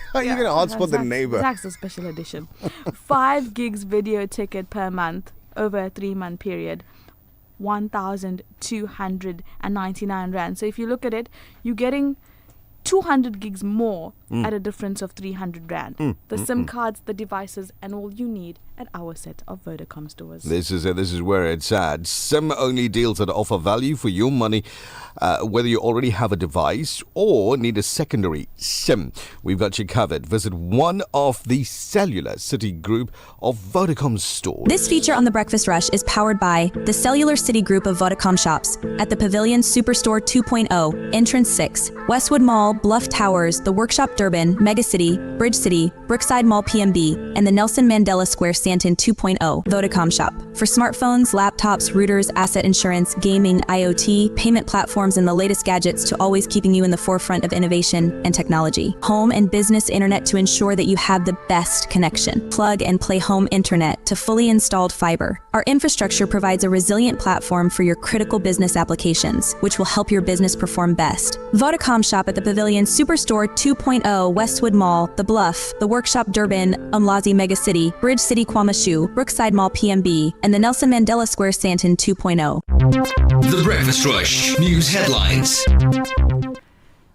hotspot the neighbor? Zach's a special edition. 5 gigs video ticket per month over a 3-month period. 1,299 Rand. So if you look at it, you're getting 200 gigs more at a difference of 300 rand. The SIM cards, the devices, and all you need at our set of Vodacom stores. This is where it's at. SIM-only deals that offer value for your money, whether you already have a device or need a secondary SIM. We've got you covered. Visit one of the cellular city group of Vodacom stores. This feature on the Breakfast Rush is powered by the Cellular City Group of Vodacom shops at the Pavilion Superstore 2.0, Entrance 6, Westwood Mall, Bluff Towers, the Workshop Durban, Megacity, Bridge City, Brookside Mall PMB, and the Nelson Mandela Square Stanton 2.0 Vodacom shop. For smartphones, laptops, routers, asset insurance, gaming, IoT, payment platforms, and the latest gadgets to always keeping you in the forefront of innovation and technology. Home and business internet to ensure that you have the best connection. Plug and play home internet to fully installed fiber. Our infrastructure provides a resilient platform for your critical business applications, which will help your business perform best. Vodacom shop at the Pavilion Superstore 2.0 Westwood Mall, The Bluff, the Workshop Durban, Umlazi Megacity, Bridge City Kwamashu, Brookside Mall PMB, and the Nelson Mandela Square Stanton 2.0. The Breakfast Rush News Headlines.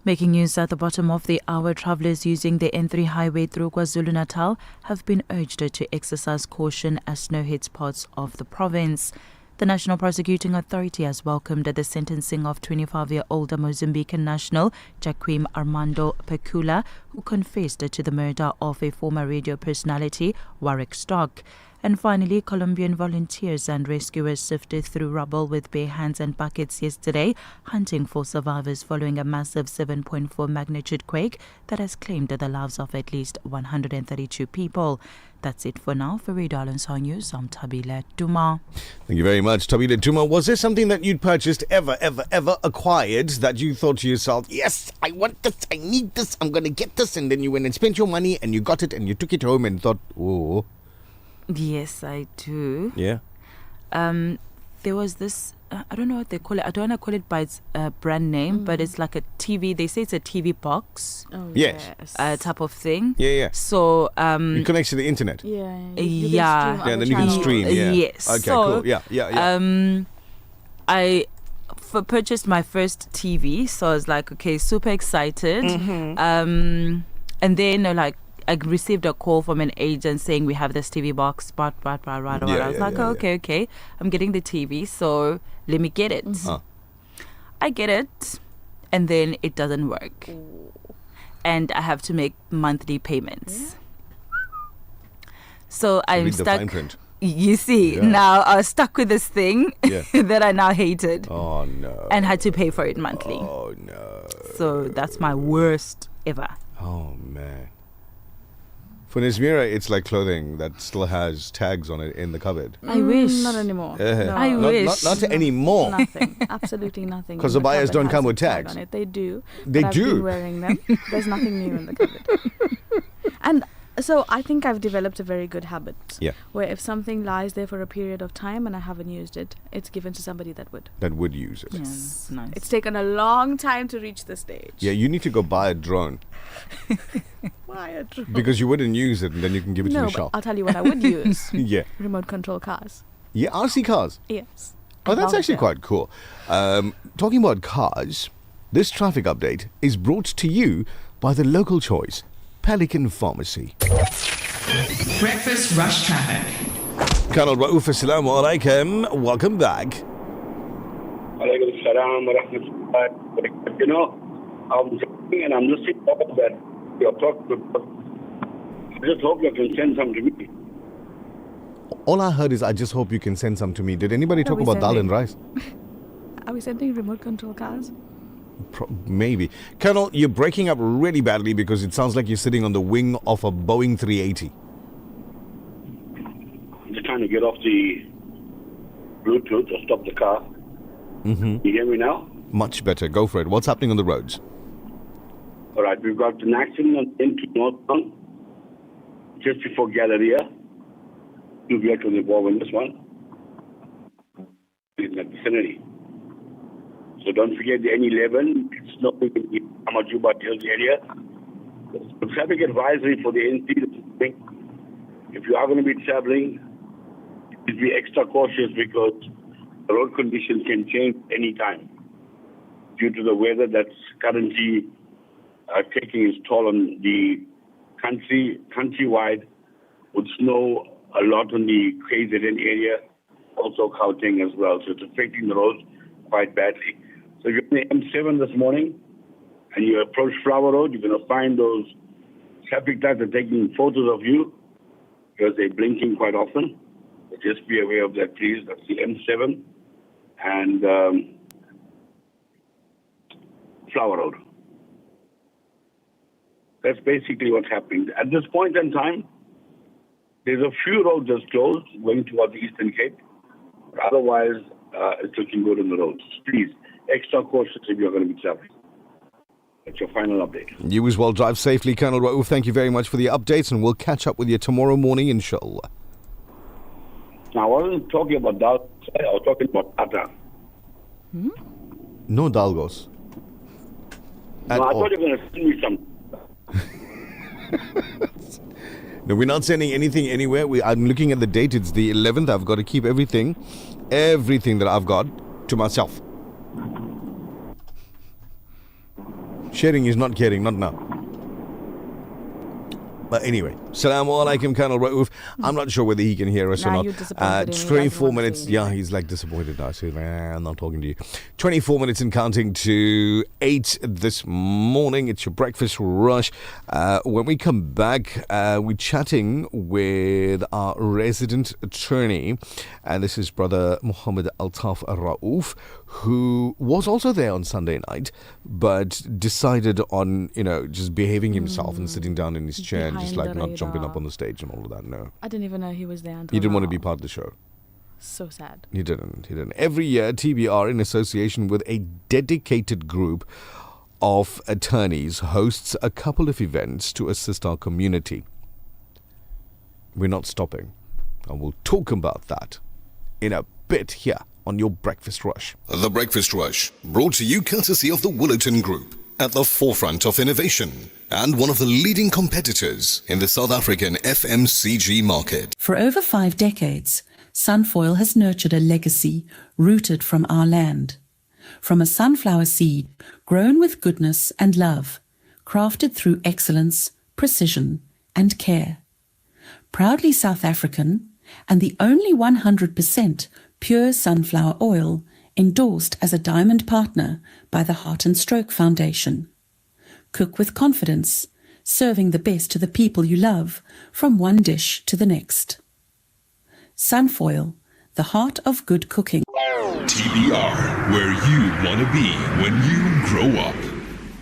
Making news at the bottom of the hour, travellers using the N3 highway through KwaZulu-Natal have been urged to exercise caution as snow hits parts of the province. The National Prosecuting Authority has welcomed the sentencing of 25-year-old Mozambican national Jaquim Armando Pecula, who confessed to the murder of a former radio personality, Warwick Stock. And finally, Colombian volunteers and rescuers sifted through rubble with bare hands and buckets yesterday, hunting for survivors following a massive 7.4 magnitude quake that has claimed the lives of at least 132 people. That's it for now. For Radio Alansar News, I'm Thabile Duma. Thank you very much, Thabile Duma. Was there something that you'd purchased, ever acquired, that you thought to yourself, yes, I want this, I need this, I'm going to get this, and then you went and spent your money and you got it and you took it home and thought, oh. Yes, I do. Yeah. There was this, I don't know what they call it. I don't want to call it by its brand name, but it's like a TV. They say it's a TV box. Oh, yes. Type of thing. Yeah. So it connects to the internet. Yeah. Then you can stream. Yeah. Yes. Okay. So, cool. Yeah. I purchased my first TV, so I was like, okay, super excited. And then I received a call from an agent saying we have this TV box, right. I was like, okay, I'm getting the TV, so let me get it. I get it, and then it doesn't work. And I have to make monthly payments. So I'm read stuck. The fine print. You see, now I was stuck with this thing that I now hated. Oh, no. And had to pay for it monthly. Oh, no. So that's my worst ever. Oh, man. For Nazmeera, it's like clothing that still has tags on it in the cupboard. I wish. Not anymore. No. I wish. Not anymore. Nothing. Absolutely nothing. Because the buyers don't come with tags. On it. They do. They I've do. been wearing them. There's nothing new in the cupboard. And so I think I've developed a very good habit. Yeah. Where if something lies there for a period of time and I haven't used it, it's given to somebody that would. That would use it. Yes, nice. It's taken a long time to reach this stage. Yeah, you need to go buy a drone. Why a drone? Because you wouldn't use it and then you can give it to No, Nichal. but I'll tell you what I would use. Yeah. Remote control cars. Yeah, RC cars. Yes. Oh, that's actually quite cool. Talking about cars, this traffic update is brought to you by the local choice, Pelican Pharmacy. Breakfast Rush Traffic. Colonel Raouf, assalamu alaikum. Welcome back. Alaikum salam wa rahmatullah. You know, I'm talking and I'm listening to all that you're talking about. I just hope you can send some to me. All I heard is, I just hope you can send some to me. Did anybody talk about dal and rice? Are we sending remote control cars? Maybe. Colonel, you're breaking up really badly because it sounds like you're sitting on the wing of a Boeing 380. I'm just trying to get off the Bluetooth or stop the car. Mm-hmm. You hear me now? Much better. Go for it. What's happening on the roads? All right, we've got an accident on N2 northbound just before Galleria. 2 vehicles involved in this one. In the vicinity. So don't forget the N11. It's not in the Amajuba Hills area. The traffic advisory for the N3. If you are going to be traveling, please be extra cautious because the road conditions can change any time due to the weather that's currently taking its toll on the countrywide, with snow a lot on the KZN area, also Gauteng as well. So it's affecting the roads quite badly. So if you're on the M7 this morning and you approach Flower Road, you're going to find those traffic lights are taking photos of you because they're blinking quite often. So just be aware of that, please. That's the M7 and Flower Road. That's basically what's happening. At this point in time, there's a few roads that's closed going towards the Eastern Cape. But otherwise, it's looking good on the roads. Please, extra cautious if you're going to be traveling. That's your final update. You as well. Drive safely, Colonel Raouf. Thank you very much for the updates, and we'll catch up with you tomorrow morning, inshallah. Now, I wasn't talking about Dalgos. I was talking about Tata. No Dalgos. No, I thought you were going to send me some. No, we're not sending anything anywhere. I'm looking at the date. It's the 11th. I've got to keep everything that I've got to myself. Sharing is not caring, not now. But anyway, Assalamu alaikum, Colonel Raouf. I'm not sure whether he can hear us or not. You're disappointed in me. 24 minutes. Yeah, he's like disappointed now. So I'm not talking to you. 24 minutes and counting to 8 this morning. It's your breakfast rush. When we come back, we're chatting with our resident attorney. And this is Brother Muhammad Altaf Raouf, who was also there on Sunday night, but decided on, just behaving himself and sitting down in his chair and just like not jumping up on the stage and all of that. No. I didn't even know he was there until He didn't want to now. be part of the show. So sad. He didn't. Every year, TBR, in association with a dedicated group of attorneys, hosts a couple of events to assist our community. We're not stopping. And we'll talk about that in a bit here on your Breakfast Rush. The Breakfast Rush, brought to you courtesy of the Willerton Group, at the forefront of innovation and one of the leading competitors in the South African FMCG market. For over 5 decades, Sunfoil has nurtured a legacy rooted from our land. From a sunflower seed grown with goodness and love, crafted through excellence, precision, and care. Proudly South African and the only 100% pure sunflower oil endorsed as a diamond partner by the Heart and Stroke Foundation. Cook with confidence, serving the best to the people you love, from one dish to the next. Sunfoil, the heart of good cooking. TBR, where you want to be when you grow up.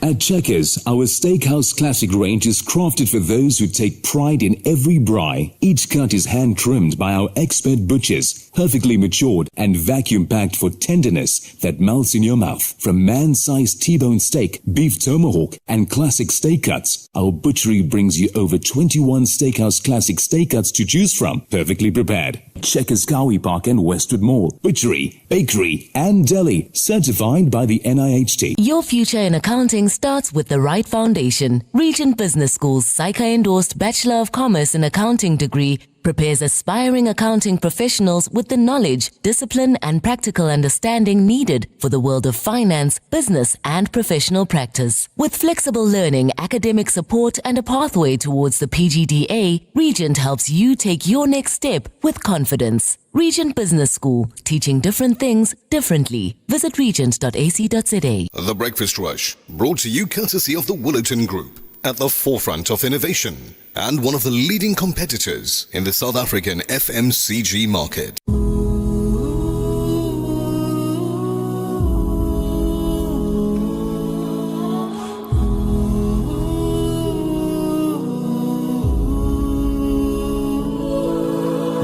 At Checkers, our Steakhouse Classic range is crafted for those who take pride in every braai. Each cut is hand-trimmed by our expert butchers, perfectly matured and vacuum-packed for tenderness that melts in your mouth. From man-sized T-bone steak, beef tomahawk, and classic steak cuts, our butchery brings you over 21 Steakhouse Classic steak cuts to choose from, perfectly prepared. Checkers Cowie Park and Westwood Mall. Butchery, bakery, and deli, certified by the NIHT. Your future in accounting starts with the right foundation. Regent Business School's SAICA-endorsed Bachelor of Commerce in Accounting degree prepares aspiring accounting professionals with the knowledge, discipline, and practical understanding needed for the world of finance, business, and professional practice. With flexible learning, academic support, and a pathway towards the PGDA, Regent helps you take your next step with confidence. Regent Business School, teaching different things differently. Visit regent.ac.za. The Breakfast Rush, brought to you courtesy of the Willerton Group, at the forefront of innovation and one of the leading competitors in the South African FMCG market.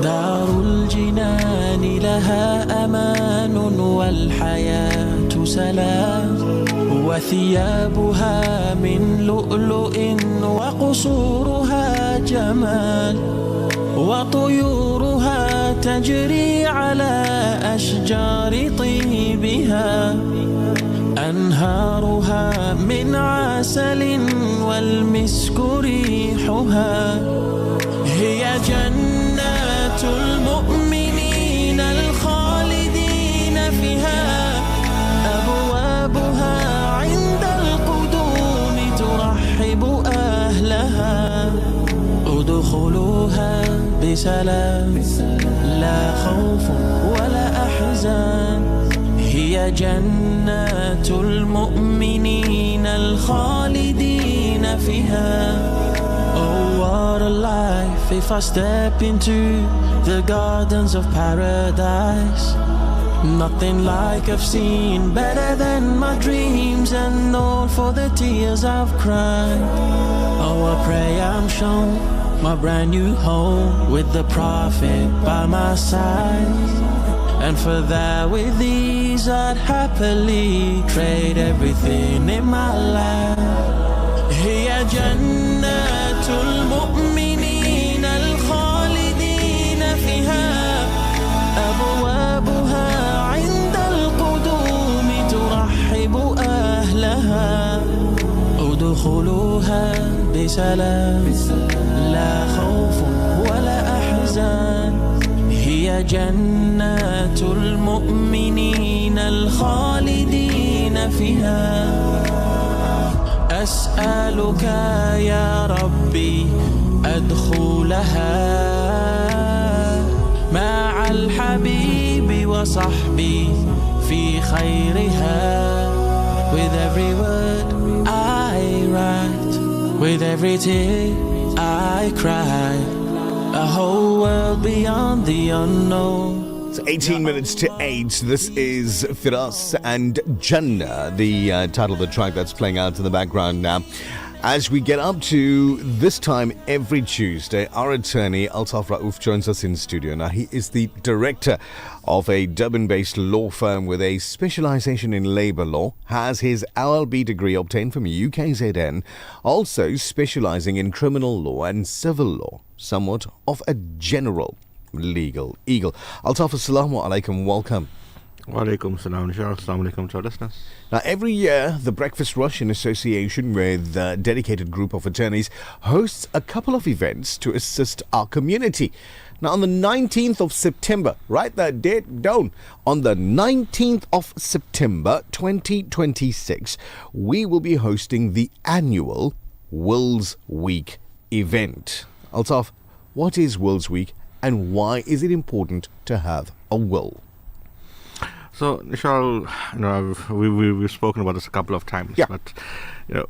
دار الجنان لها أمان والحياة سلام وثيابها من لؤلؤ وقصورها جمال وطيورها تجري على أشجار طيبها أنهارها من عسل والمسك ريحها هي جنات المؤمنين الخالدين فيها أبوابها عند القدوم ترحب بسلام لا خوف ولا أحزان هي جنات المؤمنين الخالدين فيها. Oh, what a life if I step into the gardens of paradise. Nothing like I've seen, better than my dreams, and all for the tears I've cried. Oh, I pray I'm shown my brand new home with the Prophet by my side. And for that with these I'd happily trade everything in my life. هي جنات المؤمنين الخالدين فيها أبوابها عند القدوم ترحب أهلها ادخلوها بسلام لا خوف ولا أحزان هي جنات المؤمنين الخالدين فيها. أسألك يا ربي أدخلها مع الحبيب وصحبي في خيرها. With every word I write, with every tear I cry, a whole world beyond the unknown. It's 18 minutes to 8. This is Firas and Jannah, the title of the track that's playing out in the background now. As we get up to this time every Tuesday, our attorney, Altaf Raouf, joins us in studio. Now, he is the director of a Durban-based law firm with a specialization in labor law, has his LLB degree obtained from UKZN, also specializing in criminal law and civil law, somewhat of a general legal eagle. Altaf, assalamu alaikum, welcome. Wa alaikum salam, assalamu alaikum to our listeners. Now, every year, the Breakfast Rush, in association with a dedicated group of attorneys, hosts a couple of events to assist our community. Now, on the 19th of September, write that date down. On the 19th of September 2026, we will be hosting the annual Wills Week event. Altaf, what is Wills Week and why is it important to have a will? So, Nichal, we've spoken about this a couple of times, but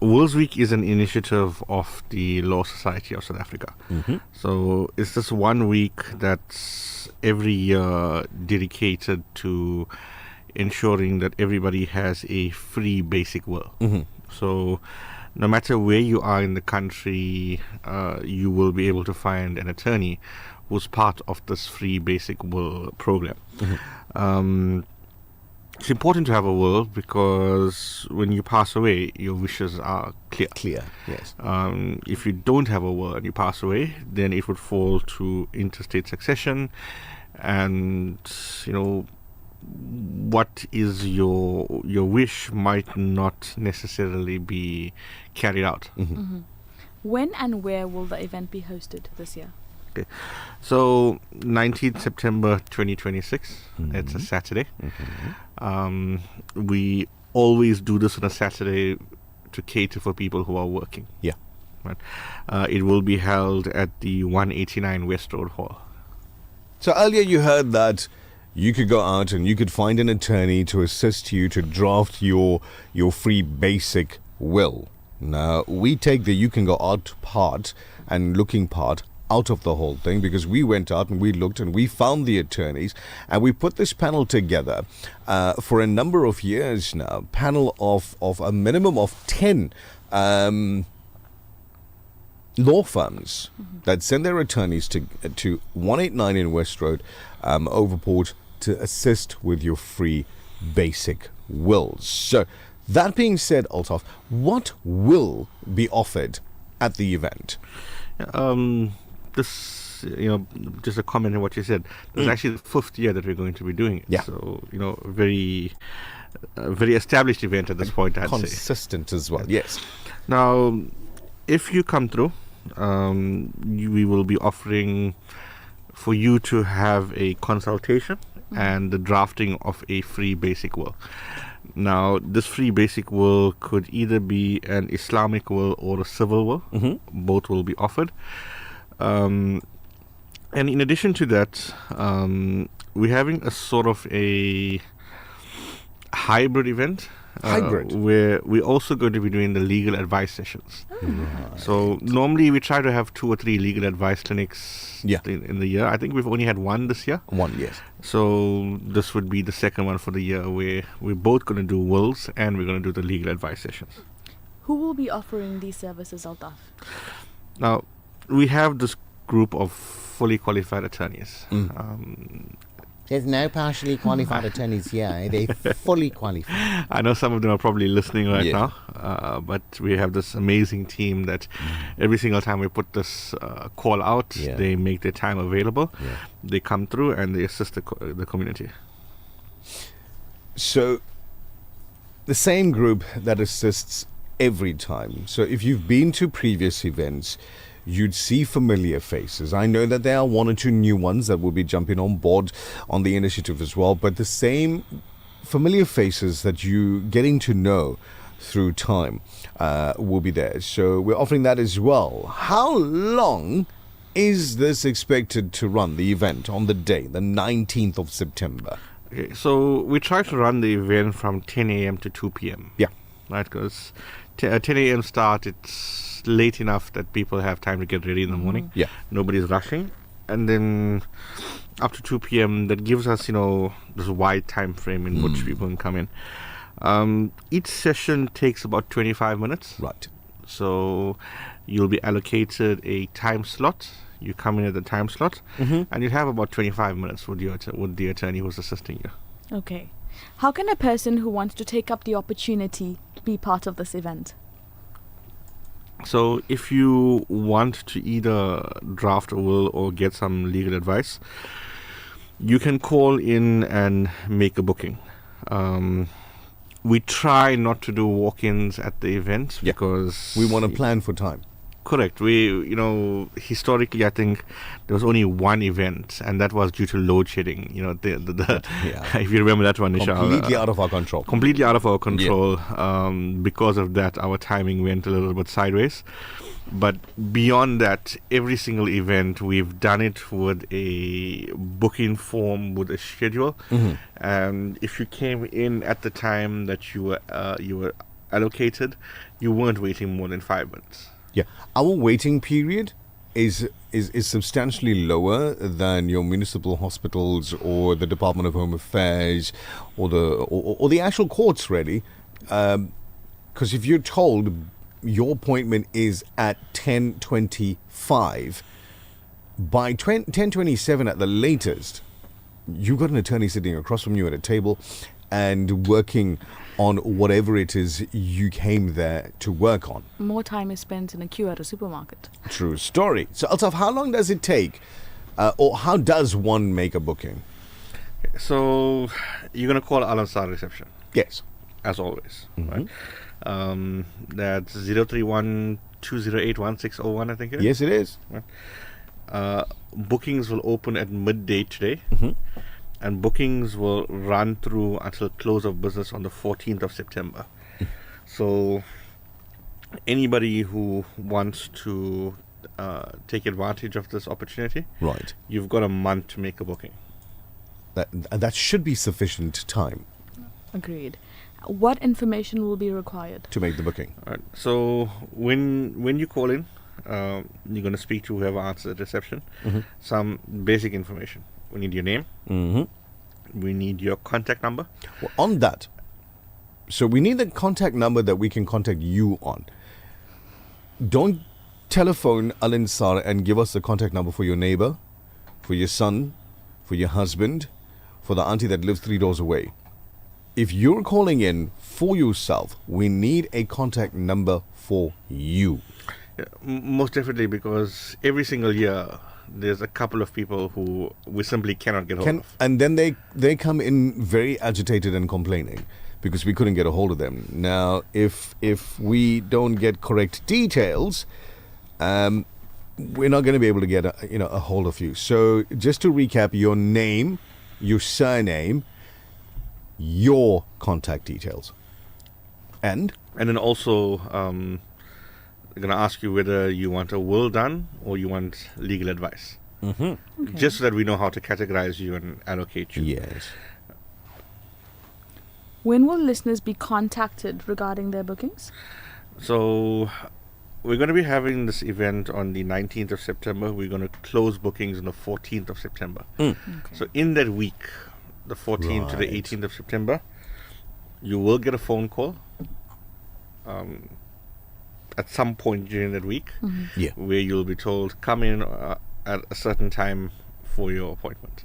Wills Week is an initiative of the Law Society of South Africa. Mm-hmm. So, it's this 1 week that's every year dedicated to ensuring that everybody has a free basic will. Mm-hmm. So, no matter where you are in the country, you will be able to find an attorney who's part of this free basic will program. Mm-hmm. It's important to have a will because when you pass away, your wishes are clear. Clear, yes. If you don't have a will and you pass away, then it would fall to interstate succession, and what is your wish might not necessarily be carried out. Mm-hmm. Mm-hmm. When and where will the event be hosted this year? Okay, so 19th September 2026, Mm-hmm. it's a Saturday. Mm-hmm. We always do this on a Saturday to cater for people who are working. Yeah. Right. It will be held at the 189 West Road Hall. So earlier you heard that you could go out and you could find an attorney to assist you to draft your free basic will. Now, we take the you can go out part and looking part out of the whole thing, because we went out and we looked and we found the attorneys and we put this panel together for a number of years now. Panel of a minimum of 10 law firms that send their attorneys to 189 in West Road, Overport, to assist with your free basic wills. So, that being said, Altaf, what will be offered at the event? This, just a comment on what you said. This is actually the 5th year that we're going to be doing it. Yeah. So, very established event at this point, I'd say. Consistent as well, yes. Now, if you come through, we will be offering for you to have a consultation and the drafting of a free basic will. Now, this free basic will could either be an Islamic will or a civil will. Mm-hmm. Both will be offered. And in addition to that, we're having a sort of a hybrid event. Where we're also going to be doing the legal advice sessions. So normally we try to have 2 or 3 legal advice clinics in the year. I think we've only had 1 this year. 1, yes. So this would be the second one for the year, where we're both going to do wills and we're going to do the legal advice sessions. Who will be offering these services, Altaf? Now, we have this group of fully qualified attorneys. There's no partially qualified attorneys here. They're fully qualified. I know some of them are probably listening right now, but we have this amazing team that every single time we put this call out, they make their time available. They come through and they assist the community. So, the same group that assists every time. So, if you've been to previous events, you'd see familiar faces. I know that there are 1 or 2 new ones that will be jumping on board on the initiative as well, but the same familiar faces that you're getting to know through time will be there. So we're offering that as well. How long is this expected to run, the event, on the day, the 19th of September? Okay, so we try to run the event from 10 a.m. to 2 p.m. Yeah. Right, because 10 a.m. start, it's late enough that people have time to get ready in the morning. Yeah. Nobody's rushing. And then up to 2 p.m., that gives us, this wide time frame in which people can come in. Each session takes about 25 minutes. Right. So you'll be allocated a time slot. You come in at the time slot, and you have about 25 minutes with the attorney who's assisting you. Okay. How can a person who wants to take up the opportunity be part of this event? So if you want to either draft a will or get some legal advice, you can call in and make a booking. We try not to do walk-ins at the event because we want to plan for time. Correct. We, historically, I think there was only one event, and that was due to load shedding. If you remember that one, Nichal. Completely out of our control. Completely out of our control. Because of that, our timing went a little bit sideways. But beyond that, every single event, we've done it with a booking form, with a schedule. And if you came in at the time that you were allocated, you weren't waiting more than 5 minutes. Yeah, our waiting period is substantially lower than your municipal hospitals or the Department of Home Affairs or the actual courts, really. Because if you're told your appointment is at 10:25, by 10:27 at the latest, you've got an attorney sitting across from you at a table and working on whatever it is you came there to work on. More time is spent in a queue at a supermarket. True story. So, Altaf, how long does it take, or how does one make a booking? So, you're going to call Al Ansar reception. Yes. As always. Right? That's 031-208-1601, I think it is. Yes, it is. Right. Bookings will open at midday today. And bookings will run through until close of business on the 14th of September. So anybody who wants to take advantage of this opportunity, right, you've got a month to make a booking. That should be sufficient time. Agreed. What information will be required to make the booking? All right. So when you call in, you're going to speak to whoever answers at reception. Some basic information. We need your name. We need your contact number. Well, on that, so we need the contact number that we can contact you on. Don't telephone Al Ansar and give us the contact number for your neighbor, for your son, for your husband, for the auntie that lives 3 doors away. If you're calling in for yourself, we need a contact number for you. Yeah, most definitely, because every single year there's a couple of people who we simply cannot get hold of. And then they come in very agitated and complaining because we couldn't get a hold of them. Now, if we don't get correct details, we're not going to be able to get a hold of you. So just to recap, your name, your surname, your contact details, and then also I'm going to ask you whether you want a will done or you want legal advice. just so that we know how to categorize you and allocate you. Yes. When will listeners be contacted regarding their bookings? So we're going to be having this event on the 19th of September. We're going to close bookings on the 14th of September. So in that week, the 14th to the 18th of September, you will get a phone call at some point during that week where you'll be told, come in at a certain time for your appointment.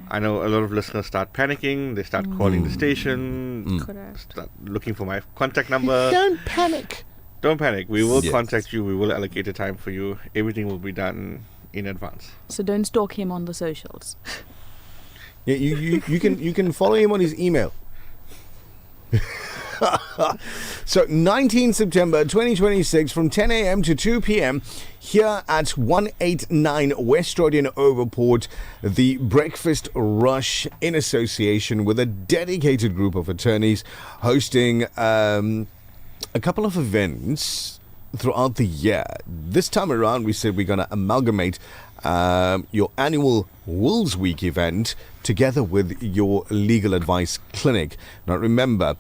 I know a lot of listeners start panicking. They start calling the station, start looking for my contact number. Don't panic. Don't panic. We will contact you. We will allocate a time for you. Everything will be done in advance. So don't stalk him on the socials. Yeah, you can follow him on his email. So 19 September 2026 from 10 a.m. to 2 p.m. here at 189 West Road in Overport, the Breakfast Rush in association with a dedicated group of attorneys hosting a couple of events throughout the year. This time around, we said we're going to amalgamate your annual Wills Week event together with your legal advice clinic. Now remember,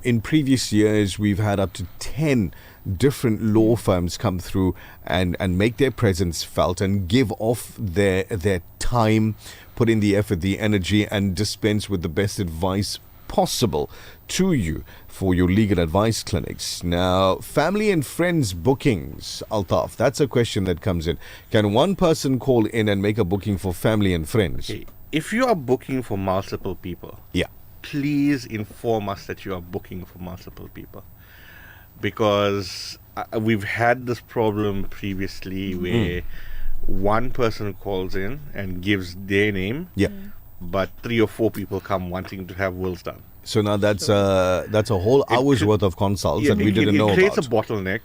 in previous years, we've had up to 10 different law firms come through and make their presence felt and give off their time, put in the effort, the energy, and dispense with the best advice possible to you for your legal advice clinics. Now, family and friends bookings, Altaf, that's a question that comes in. Can one person call in and make a booking for family and friends? Okay. If you are booking for multiple people, please inform us that you are booking for multiple people, because we've had this problem previously where one person calls in and gives their name, but 3 or 4 people come wanting to have wills done. So now that's a whole hour's worth of consults that we didn't know about. It creates a bottleneck.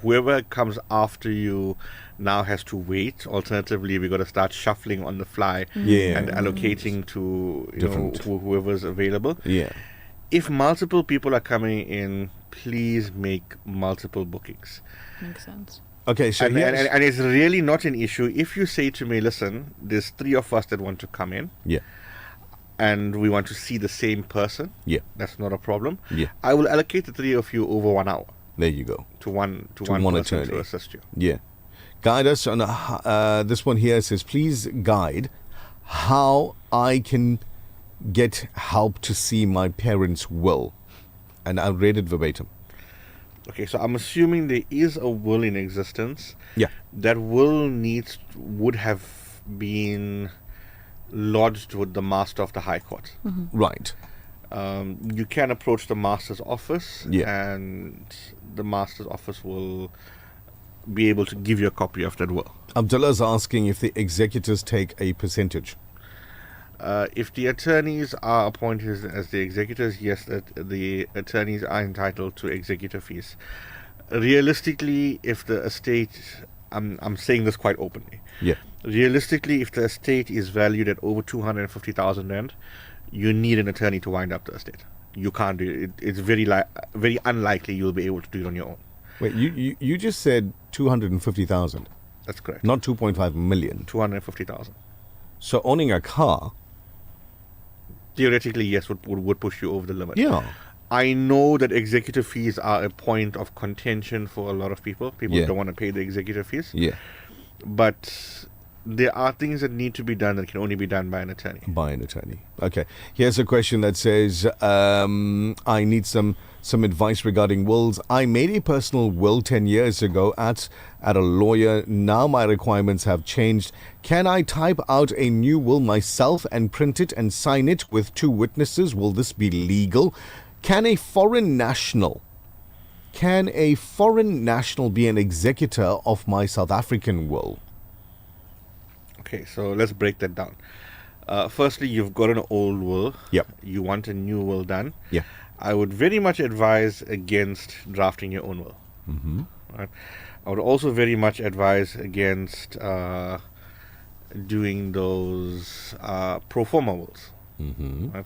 Whoever comes after you now has to wait. Alternatively, we got to start shuffling on the fly and allocating to whoever's available. If multiple people are coming in, please make multiple bookings. Makes sense. Okay, so and it's really not an issue if you say to me, listen, there's 3 of us that want to come in. And we want to see the same person. That's not a problem. I will allocate the 3 of you over 1 hour. There you go. To one person attorney to assist you. Guide us on this one here says, please guide how I can get help to see my parents' will. And I read it verbatim. Okay, so I'm assuming there is a will in existence. That will would have been lodged with the Master of the High Court. Right. You can approach the Master's office, and the Master's office will be able to give you a copy of that will. Abdullah's asking if the executors take a percentage. If the attorneys are appointed as the executors, yes, the attorneys are entitled to executor fees. Realistically, if the estate, I'm saying this quite openly. Realistically, if the estate is valued at over 250,000 rand, you need an attorney to wind up the estate. You can't do it. It's very unlikely you'll be able to do it on your own. Wait, you just said 250,000. That's correct. Not 2.5 million. 250,000. So owning a car, theoretically, yes, would push you over the limit. I know that executive fees are a point of contention for a lot of people. People don't want to pay the executive fees. But there are things that need to be done that can only be done by an attorney. Okay. Here's a question that says, I need some advice regarding wills. I made a personal will 10 years ago at a lawyer. Now my requirements have changed. Can I type out a new will myself and print it and sign it with 2 witnesses? Will this be legal? Can a foreign national be an executor of my South African will? Okay, so let's break that down. Firstly, you've got an old will. You want a new will done. I would very much advise against drafting your own will. Right? I would also very much advise against doing those pro forma wills. Right?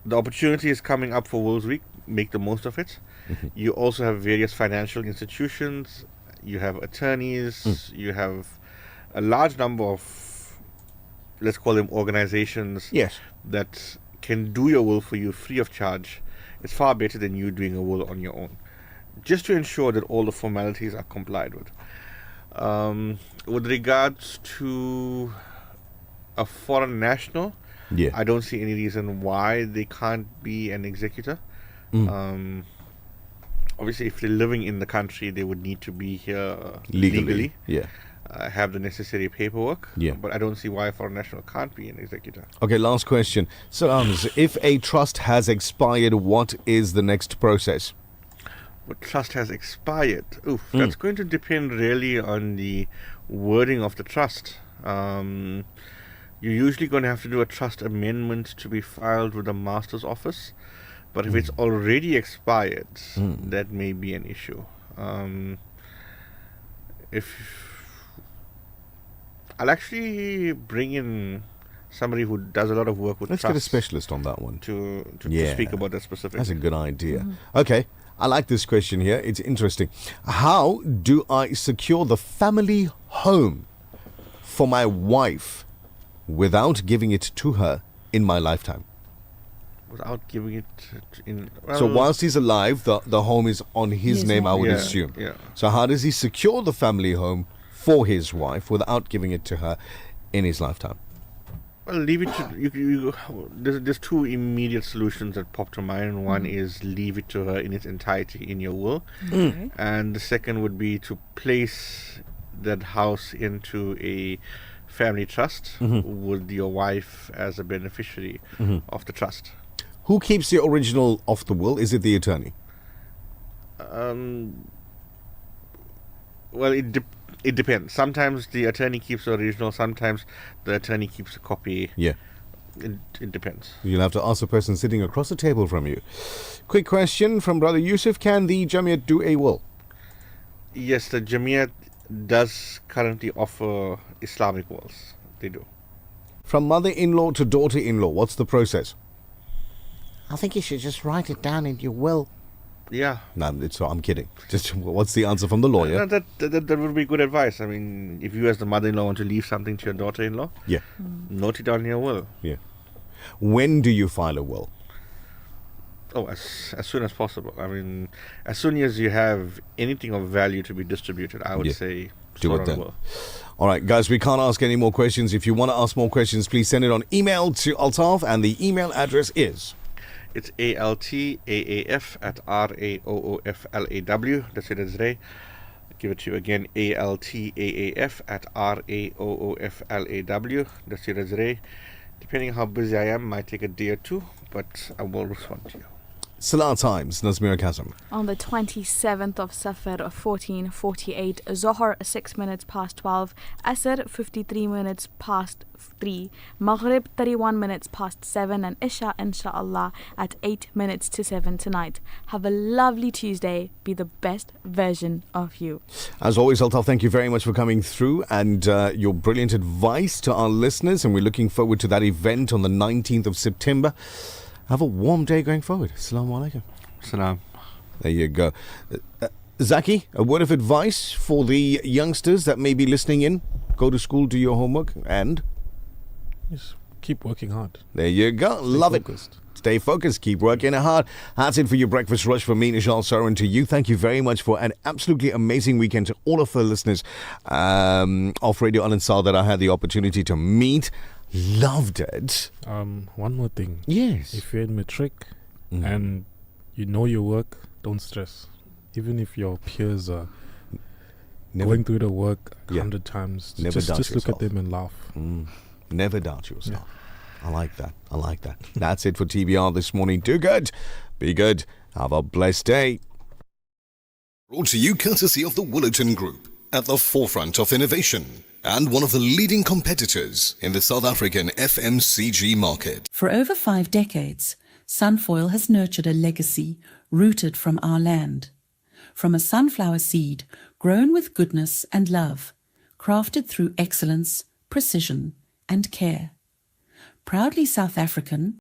The opportunity is coming up for Wills Week. Make the most of it. You also have various financial institutions. you have attorneys, you have a large number of, let's call them organizations, yes, that can do your will for you free of charge. It's far better than you doing a will on your own, just to ensure that all the formalities are complied with. With regards to a foreign national, I don't see any reason why they can't be an executor. Obviously, if they're living in the country, they would need to be here legally. Have the necessary paperwork. But I don't see why a foreign national can't be an executor. Okay, last question. So, if a trust has expired, what is the next process? What trust has expired? That's going to depend really on the wording of the trust. You're usually going to have to do a trust amendment to be filed with the master's office. But if it's already expired, that may be an issue. If I'll actually bring in somebody who does a lot of work with Let's trusts get a specialist on that one. to speak about that specifically. That's a good idea. Okay, I like this question here. It's interesting. How do I secure the family home for my wife without giving it to her in my lifetime? Without giving it in... So whilst he's alive, the home is on his name, I would assume. So how does he secure the family home for his wife without giving it to her in his lifetime? Well, leave it to... There's two immediate solutions that pop to mind. One is leave it to her in its entirety in your will. And the second would be to place that house into a family trust with your wife as a beneficiary of the trust. Who keeps the original of the will? Is it the attorney? Well, it depends. Sometimes the attorney keeps the original. Sometimes the attorney keeps a copy. Yeah. It depends. You'll have to ask the person sitting across the table from you. Quick question from Brother Yusuf. Can the Jamiat do a will? Yes, the Jamiat does currently offer Islamic wills. They do. From mother-in-law to daughter-in-law, what's the process? I think you should just write it down in your will. Yeah. No, I'm kidding. Just what's the answer from the lawyer? That would be good advice. I mean, if you as the mother-in-law want to leave something to your daughter-in-law, note it down in your will. Yeah. When do you file a will? Oh, as soon as possible. I mean, as soon as you have anything of value to be distributed, I would say do it start on then. a will. All right, guys, we can't ask any more questions. If you want to ask more questions, please send it on email to Altaf, and the email address is... It's ALTAAF@RAOOFLAW. That's it, it's Ray. Give it to you again. ALTAAF@RAOOFLAW. That's it, it's Ray. Depending on how busy I am, might take a day or two, but I will respond to you. Salah Times, Nazmeera Cassim. On the 27th of Safar 1448, Zohar 6 minutes past 12, Asr 53 minutes past 3, Maghrib 31 minutes past 7, and Isha inshallah at 8 minutes to 7 tonight. Have a lovely Tuesday. Be the best version of you. As always, Altaf, thank you very much for coming through and your brilliant advice to our listeners, and we're looking forward to that event on the 19th of September. Have a warm day going forward. Assalamu alaikum. Salam. There you go. Zaki, a word of advice for the youngsters that may be listening in. Go to school, do your homework, and... Just keep working hard. There you go. Love it. Stay focused. Keep working hard. That's it for your breakfast rush from me, Nichal Sarawan, to you. Thank you very much for an absolutely amazing weekend to all of our listeners of Radio Al Ansar that I had the opportunity to meet. Loved it. One more thing. Yes. If you're in matric and you know your work, don't stress. Even if your peers are going through the work 100 times, just look at them and laugh. Never doubt yourself. I like that. I like that. That's it for TBR this morning. Do good. Be good. Have a blessed day. Brought to you courtesy of the Willerton Group, at the forefront of innovation and one of the leading competitors in the South African FMCG market. For over 5 decades, Sunfoil has nurtured a legacy rooted from our land. From a sunflower seed grown with goodness and love, crafted through excellence, precision, and care. Proudly South African,